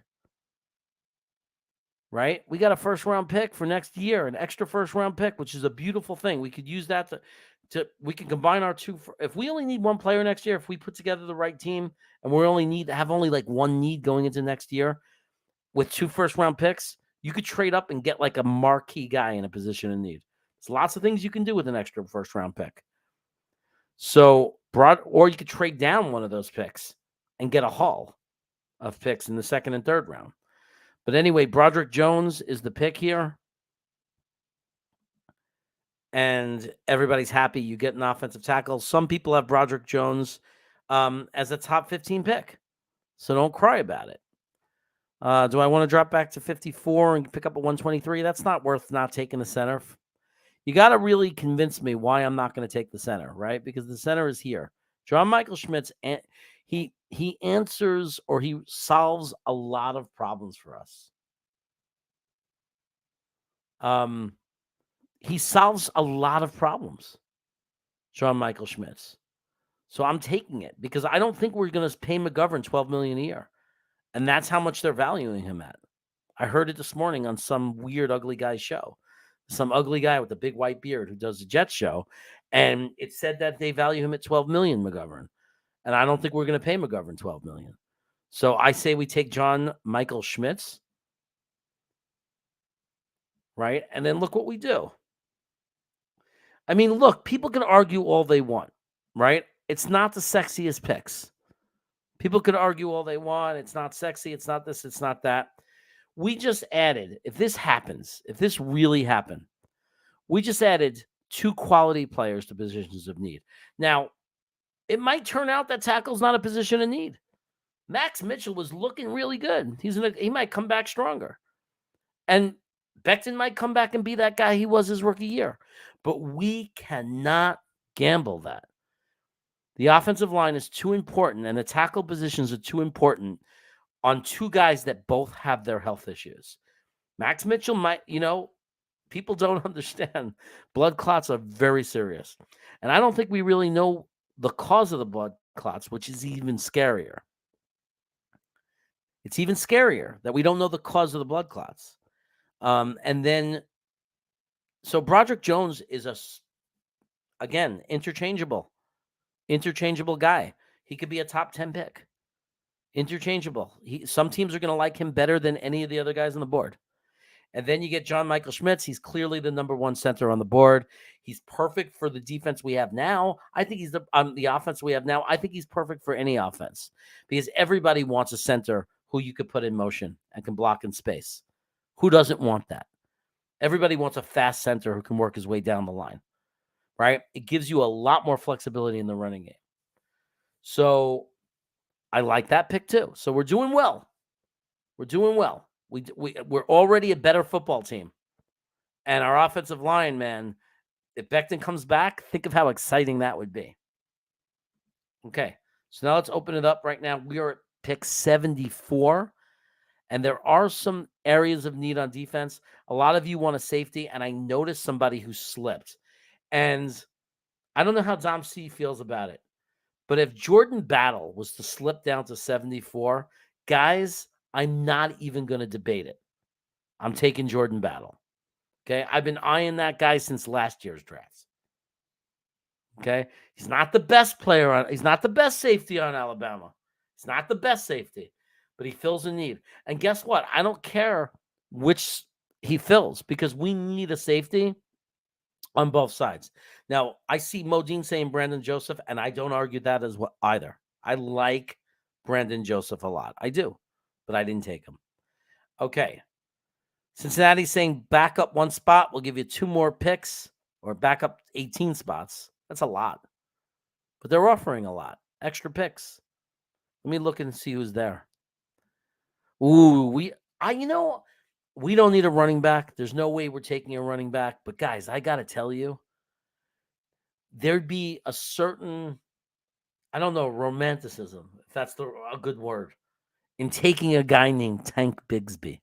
right? We got a first-round pick for next year, an extra first-round pick, which is a beautiful thing. We could use that we can combine our two. If we only need one player next year, if we put together the right team and we have only like one need going into next year with 2 first-round picks, you could trade up and get like a marquee guy in a position of need. There's lots of things you can do with an extra first-round pick. So, or you could trade down one of those picks and get a haul of picks in the second and third round. But anyway, Broderick Jones is the pick here. And everybody's happy you get an offensive tackle. Some people have Broderick Jones as a top 15 pick. So don't cry about it. Do I want to drop back to 54 and pick up a 123? That's not worth not taking the center. You got to really convince me why I'm not going to take the center, right? Because the center is here. John Michael Schmitz, he answers or he solves a lot of problems for us. He solves a lot of problems, John Michael Schmitz. So I'm taking it because I don't think we're going to pay McGovern $12 million a year. And that's how much they're valuing him at. I heard it this morning on some weird, ugly guy's show. Some ugly guy with a big white beard who does the Jets show. And it said that they value him at $12 million, McGovern. And I don't think we're going to pay McGovern $12 million. So I say we take John Michael Schmitz. Right? And then look what we do. I mean, look, people can argue all they want. Right? It's not the sexiest picks. People could argue all they want. It's not sexy. It's not this. It's not that. We just added, if this happens, if this really happened, we just added 2 quality players to positions of need. Now, it might turn out that tackle's not a position of need. Max Mitchell was looking really good. He might come back stronger. And Becton might come back and be that guy he was his rookie year. But we cannot gamble that. The offensive line is too important, and the tackle positions are too important on 2 guys that both have their health issues. Max Mitchell might, people don't understand. Blood clots are very serious. And I don't think we really know the cause of the blood clots, which is even scarier. It's even scarier that we don't know the cause of the blood clots. And then, so Broderick Jones is again, interchangeable guy. He could be a top 10 pick. Interchangeable. Some teams are going to like him better than any of the other guys on the board. And then you get John Michael Schmitz. He's clearly the number 1 center on the board. He's perfect for the defense we have now. I think he's the offense we have now. I think he's perfect for any offense because everybody wants a center who you could put in motion and can block in space. Who doesn't want that? Everybody wants a fast center who can work his way down the line, right? It gives you a lot more flexibility in the running game. So I like that pick too. So we're doing well. We're doing well. We're already a better football team. And our offensive line, man, if Becton comes back, think of how exciting that would be. Okay, so now let's open it up right now. We are at pick 74, and there are some areas of need on defense. A lot of you want a safety, and I noticed somebody who slipped. And I don't know how Dom C feels about it. But if Jordan Battle was to slip down to 74, guys, I'm not even going to debate it. I'm taking Jordan Battle. Okay? I've been eyeing that guy since last year's drafts. Okay? He's not the best he's not the best safety on Alabama. He's not the best safety, but he fills a need. And guess what? I don't care which he fills because we need a safety on both sides. Now, I see Modine saying Brandon Joseph, and I don't argue that as well either. I like Brandon Joseph a lot. I do, but I didn't take him. Okay. Cincinnati's saying back up one spot. We'll give you 2 more picks, or back up 18 spots. That's a lot. But they're offering a lot. Extra picks. Let me look and see who's there. Ooh, we don't need a running back. There's no way we're taking a running back. But guys, I got to tell you, there'd be a certain, I don't know, romanticism, if that's a good word, in taking a guy named Tank Bigsby.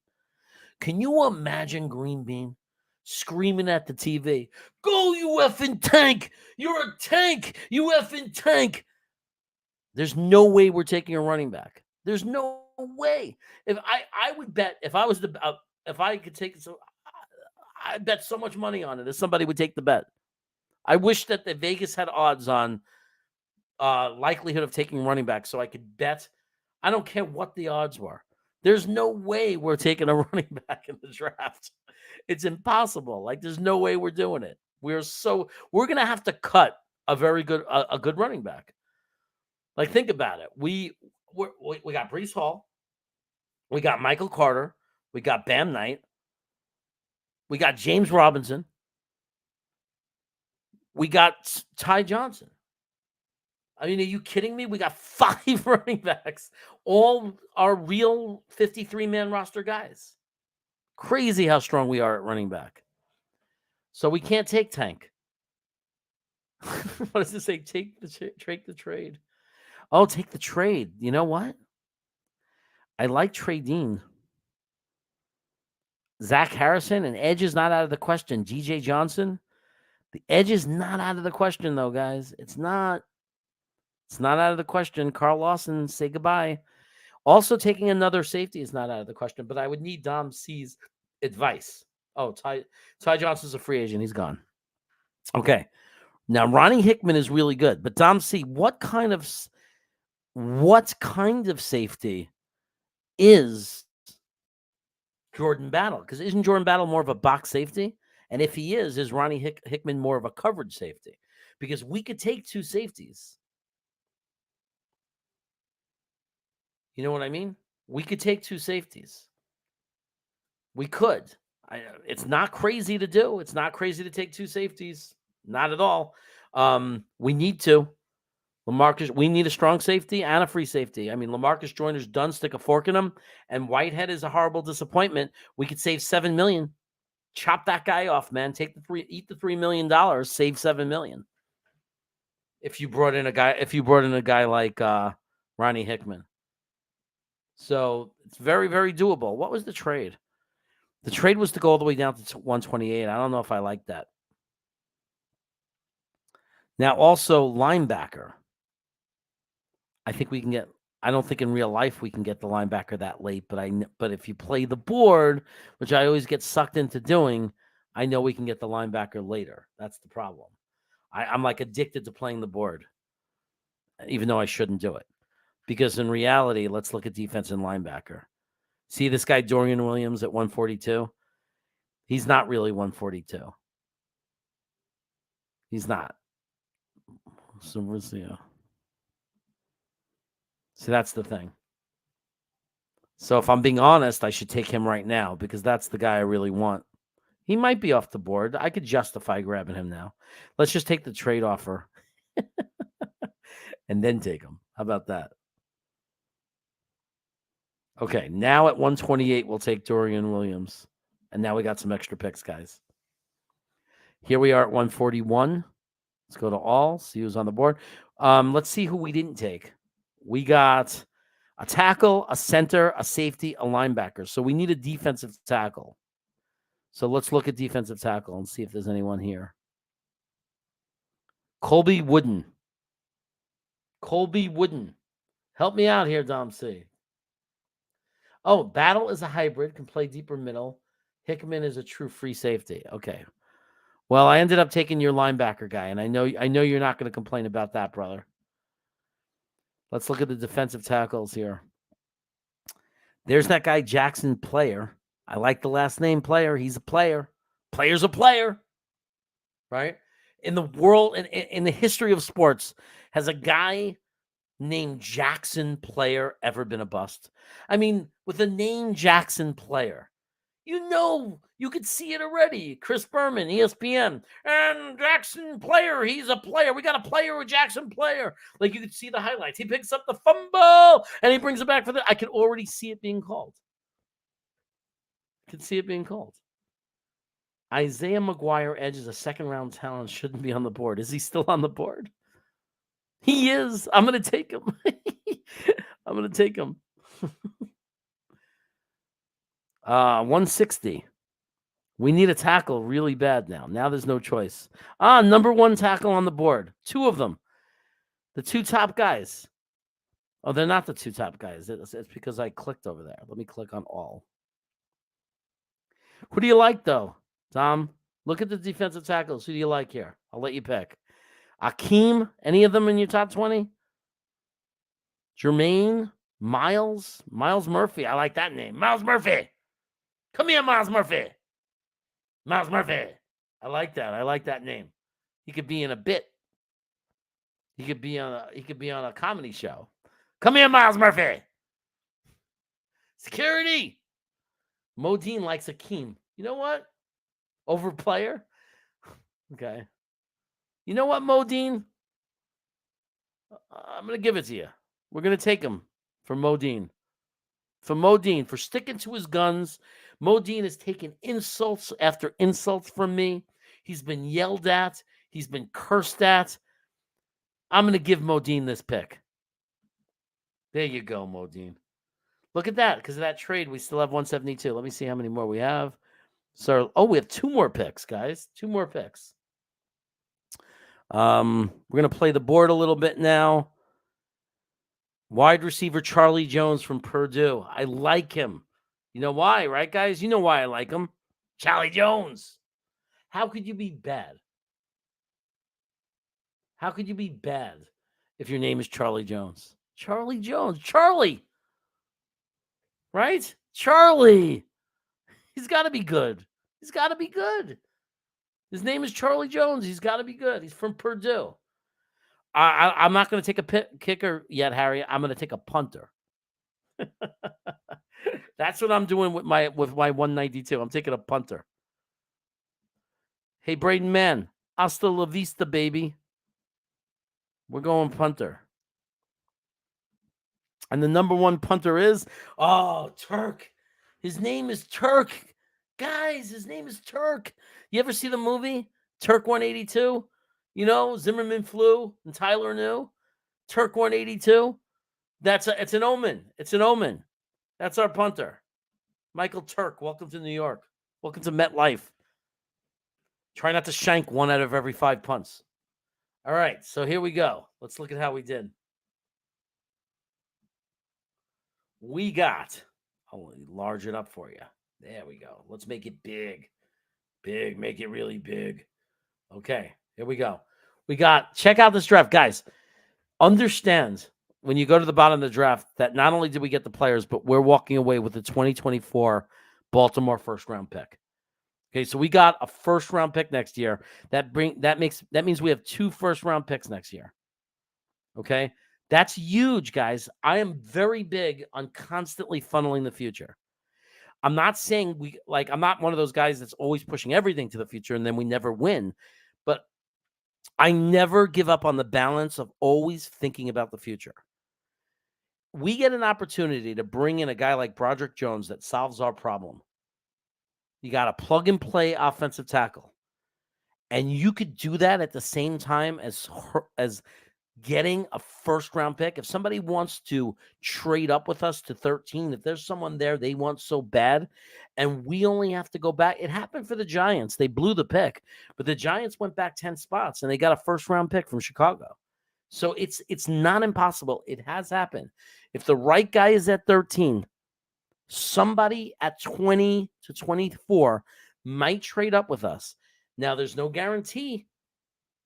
Can you imagine Green Bean screaming at the TV, "Go, you effing Tank! You're a tank! You effing Tank!" There's no way we're taking a running back. There's no way. If I would bet, if I was if I could take so, I bet so much money on it if somebody would take the bet. I wish that the Vegas had odds on likelihood of taking running back so I could bet. I don't care what the odds were. There's no way we're taking a running back in the draft. It's impossible. Like, there's no way we're doing it. We're going to have to cut a very good, a good running back. Like, think about it. We got Breece Hall. We got Michael Carter. We got Bam Knight. We got James Robinson. We got Ty Johnson. I mean, are you kidding me? We got 5 running backs. All are real 53-man roster guys. Crazy how strong we are at running back. So we can't take Tank. What does it say? Take the trade. Oh, take the trade. You know what? I like trading. Zach Harrison, and edge is not out of the question. G.J. Johnson. The edge is not out of the question, though, guys. It's not. It's not out of the question. Carl Lawson, say goodbye. Also, taking another safety is not out of the question, but I would need Dom C's advice. Oh, Ty Johnson's a free agent. He's gone. Okay. Now, Ronnie Hickman is really good, but Dom C, what kind of safety is Jordan Battle? Because isn't Jordan Battle more of a box safety? And if he is Ronnie Hickman more of a coverage safety? Because we could take 2 safeties. You know what I mean? We could take 2 safeties. We could. It's not crazy to do. It's not crazy to take 2 safeties. Not at all. We need to. We need a strong safety and a free safety. I mean, LaMarcus Joyner's done. Stick a fork in him. And Whitehead is a horrible disappointment. We could save $7 million. Chop that guy off, man. Eat the $3 million. Save $7 million. If you brought in a guy like Ronnie Hickman. So it's very, very doable. What was the trade? The trade was to go all the way down to 128. I don't know if I like that. Now, also linebacker. I think we can get. I don't think in real life we can get the linebacker that late. But if you play the board, which I always get sucked into doing, I know we can get the linebacker later. That's the problem. I'm like addicted to playing the board, even though I shouldn't do it. Because in reality, let's look at defense and linebacker. See this guy, Dorian Williams, at 142? He's not really 142. He's not. So where's the... See, that's the thing. So if I'm being honest, I should take him right now because that's the guy I really want. He might be off the board. I could justify grabbing him now. Let's just take the trade offer and then take him. How about that? Okay, now at 128, we'll take Dorian Williams. And now we got some extra picks, guys. Here we are at 141. Let's go to all, see who's on the board. Let's see who we didn't take. We got a tackle, a center, a safety, a linebacker. So we need a defensive tackle. So let's look at defensive tackle and see if there's anyone here. Colby Wooden. Colby Wooden. Help me out here, Dom C. Oh, Battle is a hybrid, can play deeper middle. Hickman is a true free safety. Okay. Well, I ended up taking your linebacker guy, and I know you're not going to complain about that, brother. Let's look at the defensive tackles here. There's that guy, Jackson Player. I like the last name Player. He's a player. Player's a player. Right? In the world, in the history of sports, has a guy named Jackson Player ever been a bust? I mean, with the name Jackson Player, You could see it already. Chris Berman, ESPN, and Jackson Player. He's a player. We got a player with Jackson Player. Like you could see the highlights. He picks up the fumble and he brings it back for the. I could already see it being called. Isaiah McGuire Edge is a second-round talent. Shouldn't be on the board. Is he still on the board? He is. I'm going to take him. 160. We need a tackle really bad now. Now there's no choice. Number one tackle on the board. Two of them. The two top guys. Oh, they're not the two top guys. It's because I clicked over there. Let me click on all. Who do you like, though, Tom? Look at the defensive tackles. Who do you like here? I'll let you pick. Akeem, any of them in your top 20? Jermaine, Miles Murphy. I like that name. Miles Murphy. Come here, Miles Murphy. Miles Murphy. I like that name. He could be in a bit. He could be on a comedy show. Come here, Miles Murphy. Security. Modine likes Akeem. You know what? Over player. Okay. You know what, Modine? I'm going to give it to you. We're going to take him for Modine. For sticking to his guns. Modine has taken insults after insults from me. He's been yelled at. He's been cursed at. I'm going to give Modine this pick. There you go, Modine. Look at that. Because of that trade, we still have 172. Let me see how many more we have. So, we have 2 more picks, guys. 2 more picks. We're going to play the board a little bit now. Wide receiver Charlie Jones from Purdue. I like him. You know why, right, guys? You know why I like him. Charlie Jones. How could you be bad? How could you be bad if your name is Charlie Jones? Charlie Jones. Charlie. Right? Charlie. He's got to be good. His name is Charlie Jones. He's got to be good. He's from Purdue. I'm not going to take a kicker yet, Harry. I'm going to take a punter. That's what I'm doing with my 192. I'm taking a punter. Hey, Braden Mann. Hasta la vista, baby. We're going punter. And the number one punter is, Turk. His name is Turk. Guys, his name is Turk. You ever see the movie Turk 182? You know, Zimmerman Flew and Tyler New. Turk 182. It's an omen. It's an omen. That's our punter. Michael Turk, welcome to New York. Welcome to MetLife. Try not to shank 1 out of every 5 punts. All right, so here we go. Let's look at how we did. We got, I'll enlarge it up for you. There we go. Let's make it big. Big, make it really big. Okay, here we go. Check out this draft. Guys, understand when you go to the bottom of the draft that not only did we get the players, but we're walking away with the 2024 Baltimore first-round pick. Okay, so we got a first-round pick next year. That means we have 2 first-round picks next year. Okay? That's huge, guys. I am very big on constantly funneling the future. I'm not saying I'm not one of those guys that's always pushing everything to the future and then we never win. But I never give up on the balance of always thinking about the future. We get an opportunity to bring in a guy like Broderick Jones that solves our problem. You got a plug-and-play offensive tackle. And you could do that at the same time as getting a first-round pick. If somebody wants to trade up with us to 13, if there's someone there they want so bad, and we only have to go back. It happened for the Giants. They blew the pick, but the Giants went back 10 spots, and they got a first-round pick from Chicago. So it's not impossible. It has happened. If the right guy is at 13, somebody at 20 to 24 might trade up with us. Now, there's no guarantee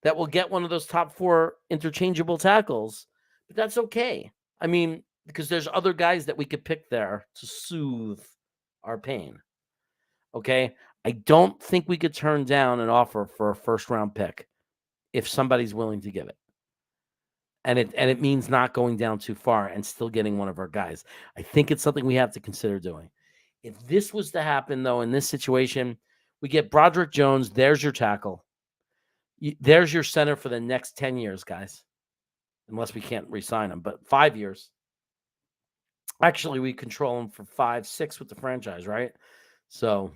that we'll get one of those top 4 interchangeable tackles, but that's okay. I mean, because there's other guys that we could pick there to soothe our pain. Okay? I don't think we could turn down an offer for a first-round pick if somebody's willing to give it. And it means not going down too far and still getting one of our guys. I think it's something we have to consider doing. If this was to happen, though, in this situation, we get Broderick Jones. There's your tackle. There's your center for the next 10 years, guys, unless we can't re-sign him. But 5 years. Actually, we control him for 5, 6 with the franchise, right? So,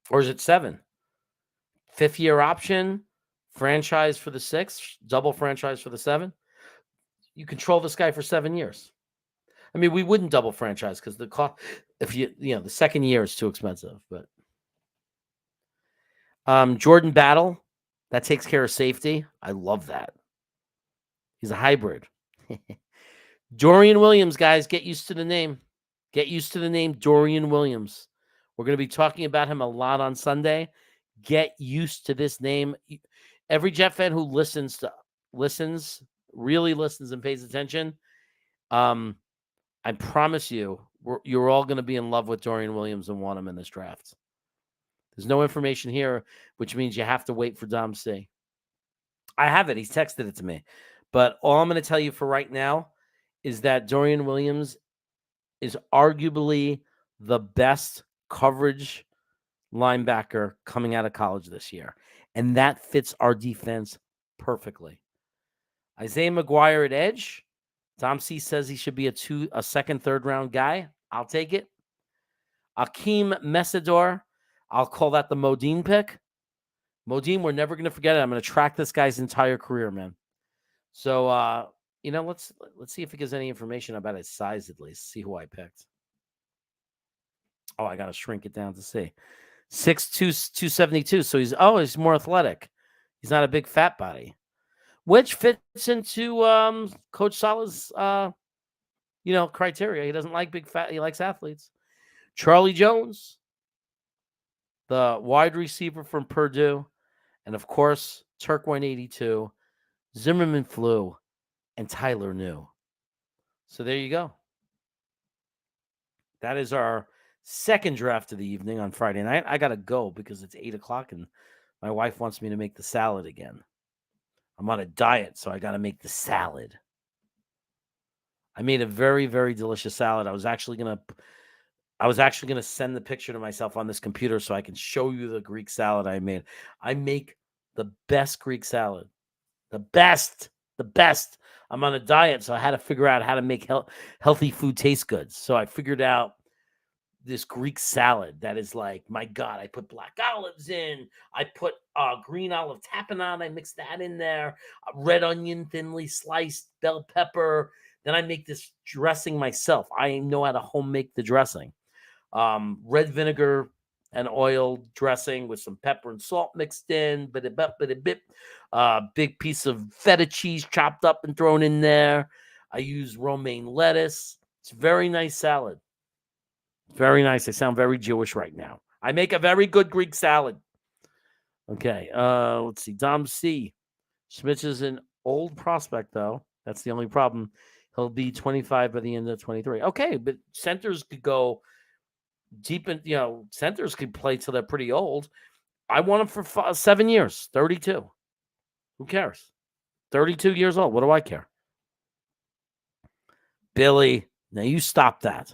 or is it 7? 5th-year option, franchise for the 6, double franchise for the 7. You control this guy for 7 years. I mean, we wouldn't double franchise because the cost, if the 2nd year is too expensive. But Jordan Battle, that takes care of safety. I love that. He's a hybrid. Dorian Williams, guys, get used to the name. Get used to the name Dorian Williams. We're going to be talking about him a lot on Sunday. Get used to this name. Every Jet fan who really listens and pays attention, I promise you, you're all going to be in love with Dorian Williams and want him in this draft. There's no information here, which means you have to wait for Dom C. I have it. He's texted it to me. But all I'm going to tell you for right now is that Dorian Williams is arguably the best coverage linebacker coming out of college this year. And that fits our defense perfectly. Isaiah McGuire at edge. Tom C says he should be a second, third round guy. I'll take it. Akeem Messidor. I'll call that the Modine pick. Modine, we're never going to forget it. I'm going to track this guy's entire career, man. So, let's see if he gives any information about his size at least. See who I picked. Oh, I got to shrink it down to see. 6'2", 272. So he's more athletic. He's not a big fat body, which fits into Coach Saleh's criteria. He doesn't like big fat. He likes athletes. Charlie Jones, the wide receiver from Purdue, and of course Turk 182, Zimmerman Flew, and Tyler New. So there you go. That is our second draft of the evening on Friday night. I got to go because it's 8:00 and my wife wants me to make the salad again. I'm on a diet, so I got to make the salad. I made a very, very delicious salad. I was actually gonna send the picture to myself on this computer so I can show you the Greek salad I made. I make the best Greek salad. The best. I'm on a diet, so I had to figure out how to make healthy food taste good. So I figured out this Greek salad that is like, my God, I put black olives in. I put green olive tapenade. I mixed that in there. Red onion, thinly sliced, bell pepper. Then I make this dressing myself. I know how to home make the dressing. Red vinegar and oil dressing with some pepper and salt mixed in. Big piece of feta cheese chopped up and thrown in there. I use romaine lettuce. It's a very nice salad. Very nice. I sound very Jewish right now. I make a very good Greek salad. Okay. Let's see. Dom C. Schmitz is an old prospect, though. That's the only problem. He'll be 25 by the end of 23. Okay, but centers could go deep in, centers could play till they're pretty old. I want him for 7 years, 32. Who cares? 32 years old. What do I care? Billy, now you stop that.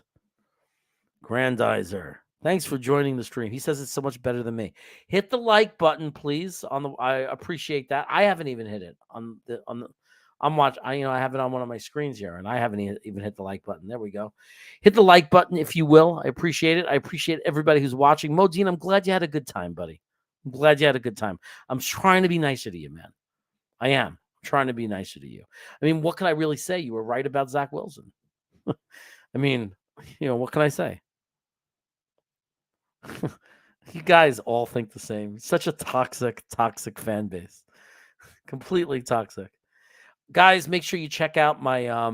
Grandizer, thanks for joining the stream. He says it's so much better than me. Hit the like button, please. I appreciate that. I haven't even hit it I'm watching. I have it on one of my screens here, and I haven't even hit the like button. There we go. Hit the like button if you will. I appreciate it. I appreciate everybody who's watching. Modine, I'm glad you had a good time, buddy. I'm glad you had a good time. I'm trying to be nicer to you, man. I am. I'm trying to be nicer to you. I mean, what can I really say? You were right about Zach Wilson. I mean, what can I say? You guys all think the same. Such a toxic fan base. Completely toxic. Guys, make sure you check out my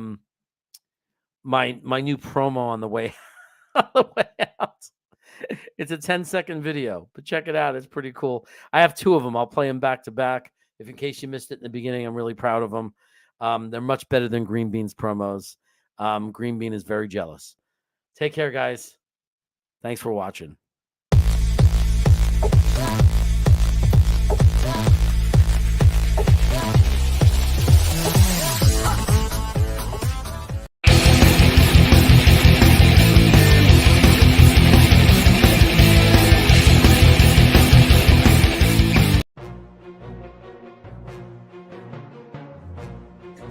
my new promo on the way out. It's a 10-second video, but check it out. It's pretty cool. I have 2 of them. I'll play them back to back. If in case you missed it in the beginning, I'm really proud of them. They're much better than Green Bean's promos. Green Bean is very jealous. Take care, guys. Thanks for watching.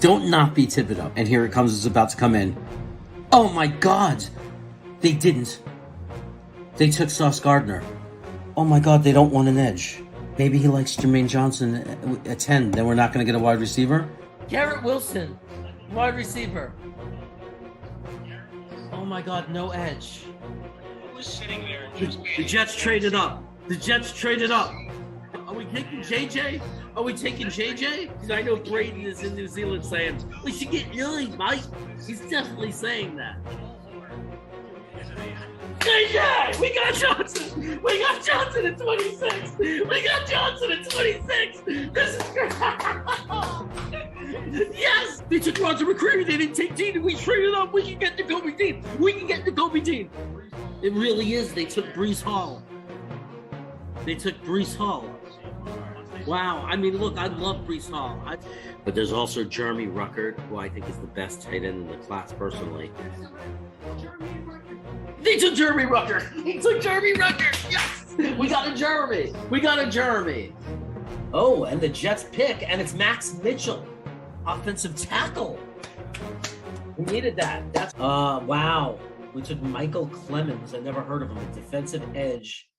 Don't not be Thibodeau. And here it comes, it's about to come in. Oh my God! They didn't. They took Sauce Gardner. Oh my God, they don't want an edge. Maybe he likes Jermaine Johnson at 10. Then we're not going to get a wide receiver?
Garrett Wilson, wide receiver. Oh my God, no edge.
Who's sitting there and just
The Jets traded up. The Jets traded up. Are we taking JJ? Are we taking JJ? Because I know Braden is in New Zealand saying, we should get Young, Mike. He's definitely saying that. JJ! We got Johnson! We got Johnson at 26! We got Johnson at 26! This is great! Yes! They took Roger McCreary, they didn't take Dean, and we traded up. We can get the Kobe Dean. We can get the Kobe Dean. It really is. They took Breece Hall. They took Breece Hall. Wow. I mean, look, I love Breece Hall. But there's also Jeremy Ruckert, who I think is the best tight end in the class personally. They took Jeremy Ruckert. He took Jeremy Ruckert. Yes! We got a Jeremy. We got a Jeremy. Oh, and the Jets pick, and it's Max Mitchell, offensive tackle. We needed that. That's wow. We took Michael Clemens. I never heard of him. A defensive edge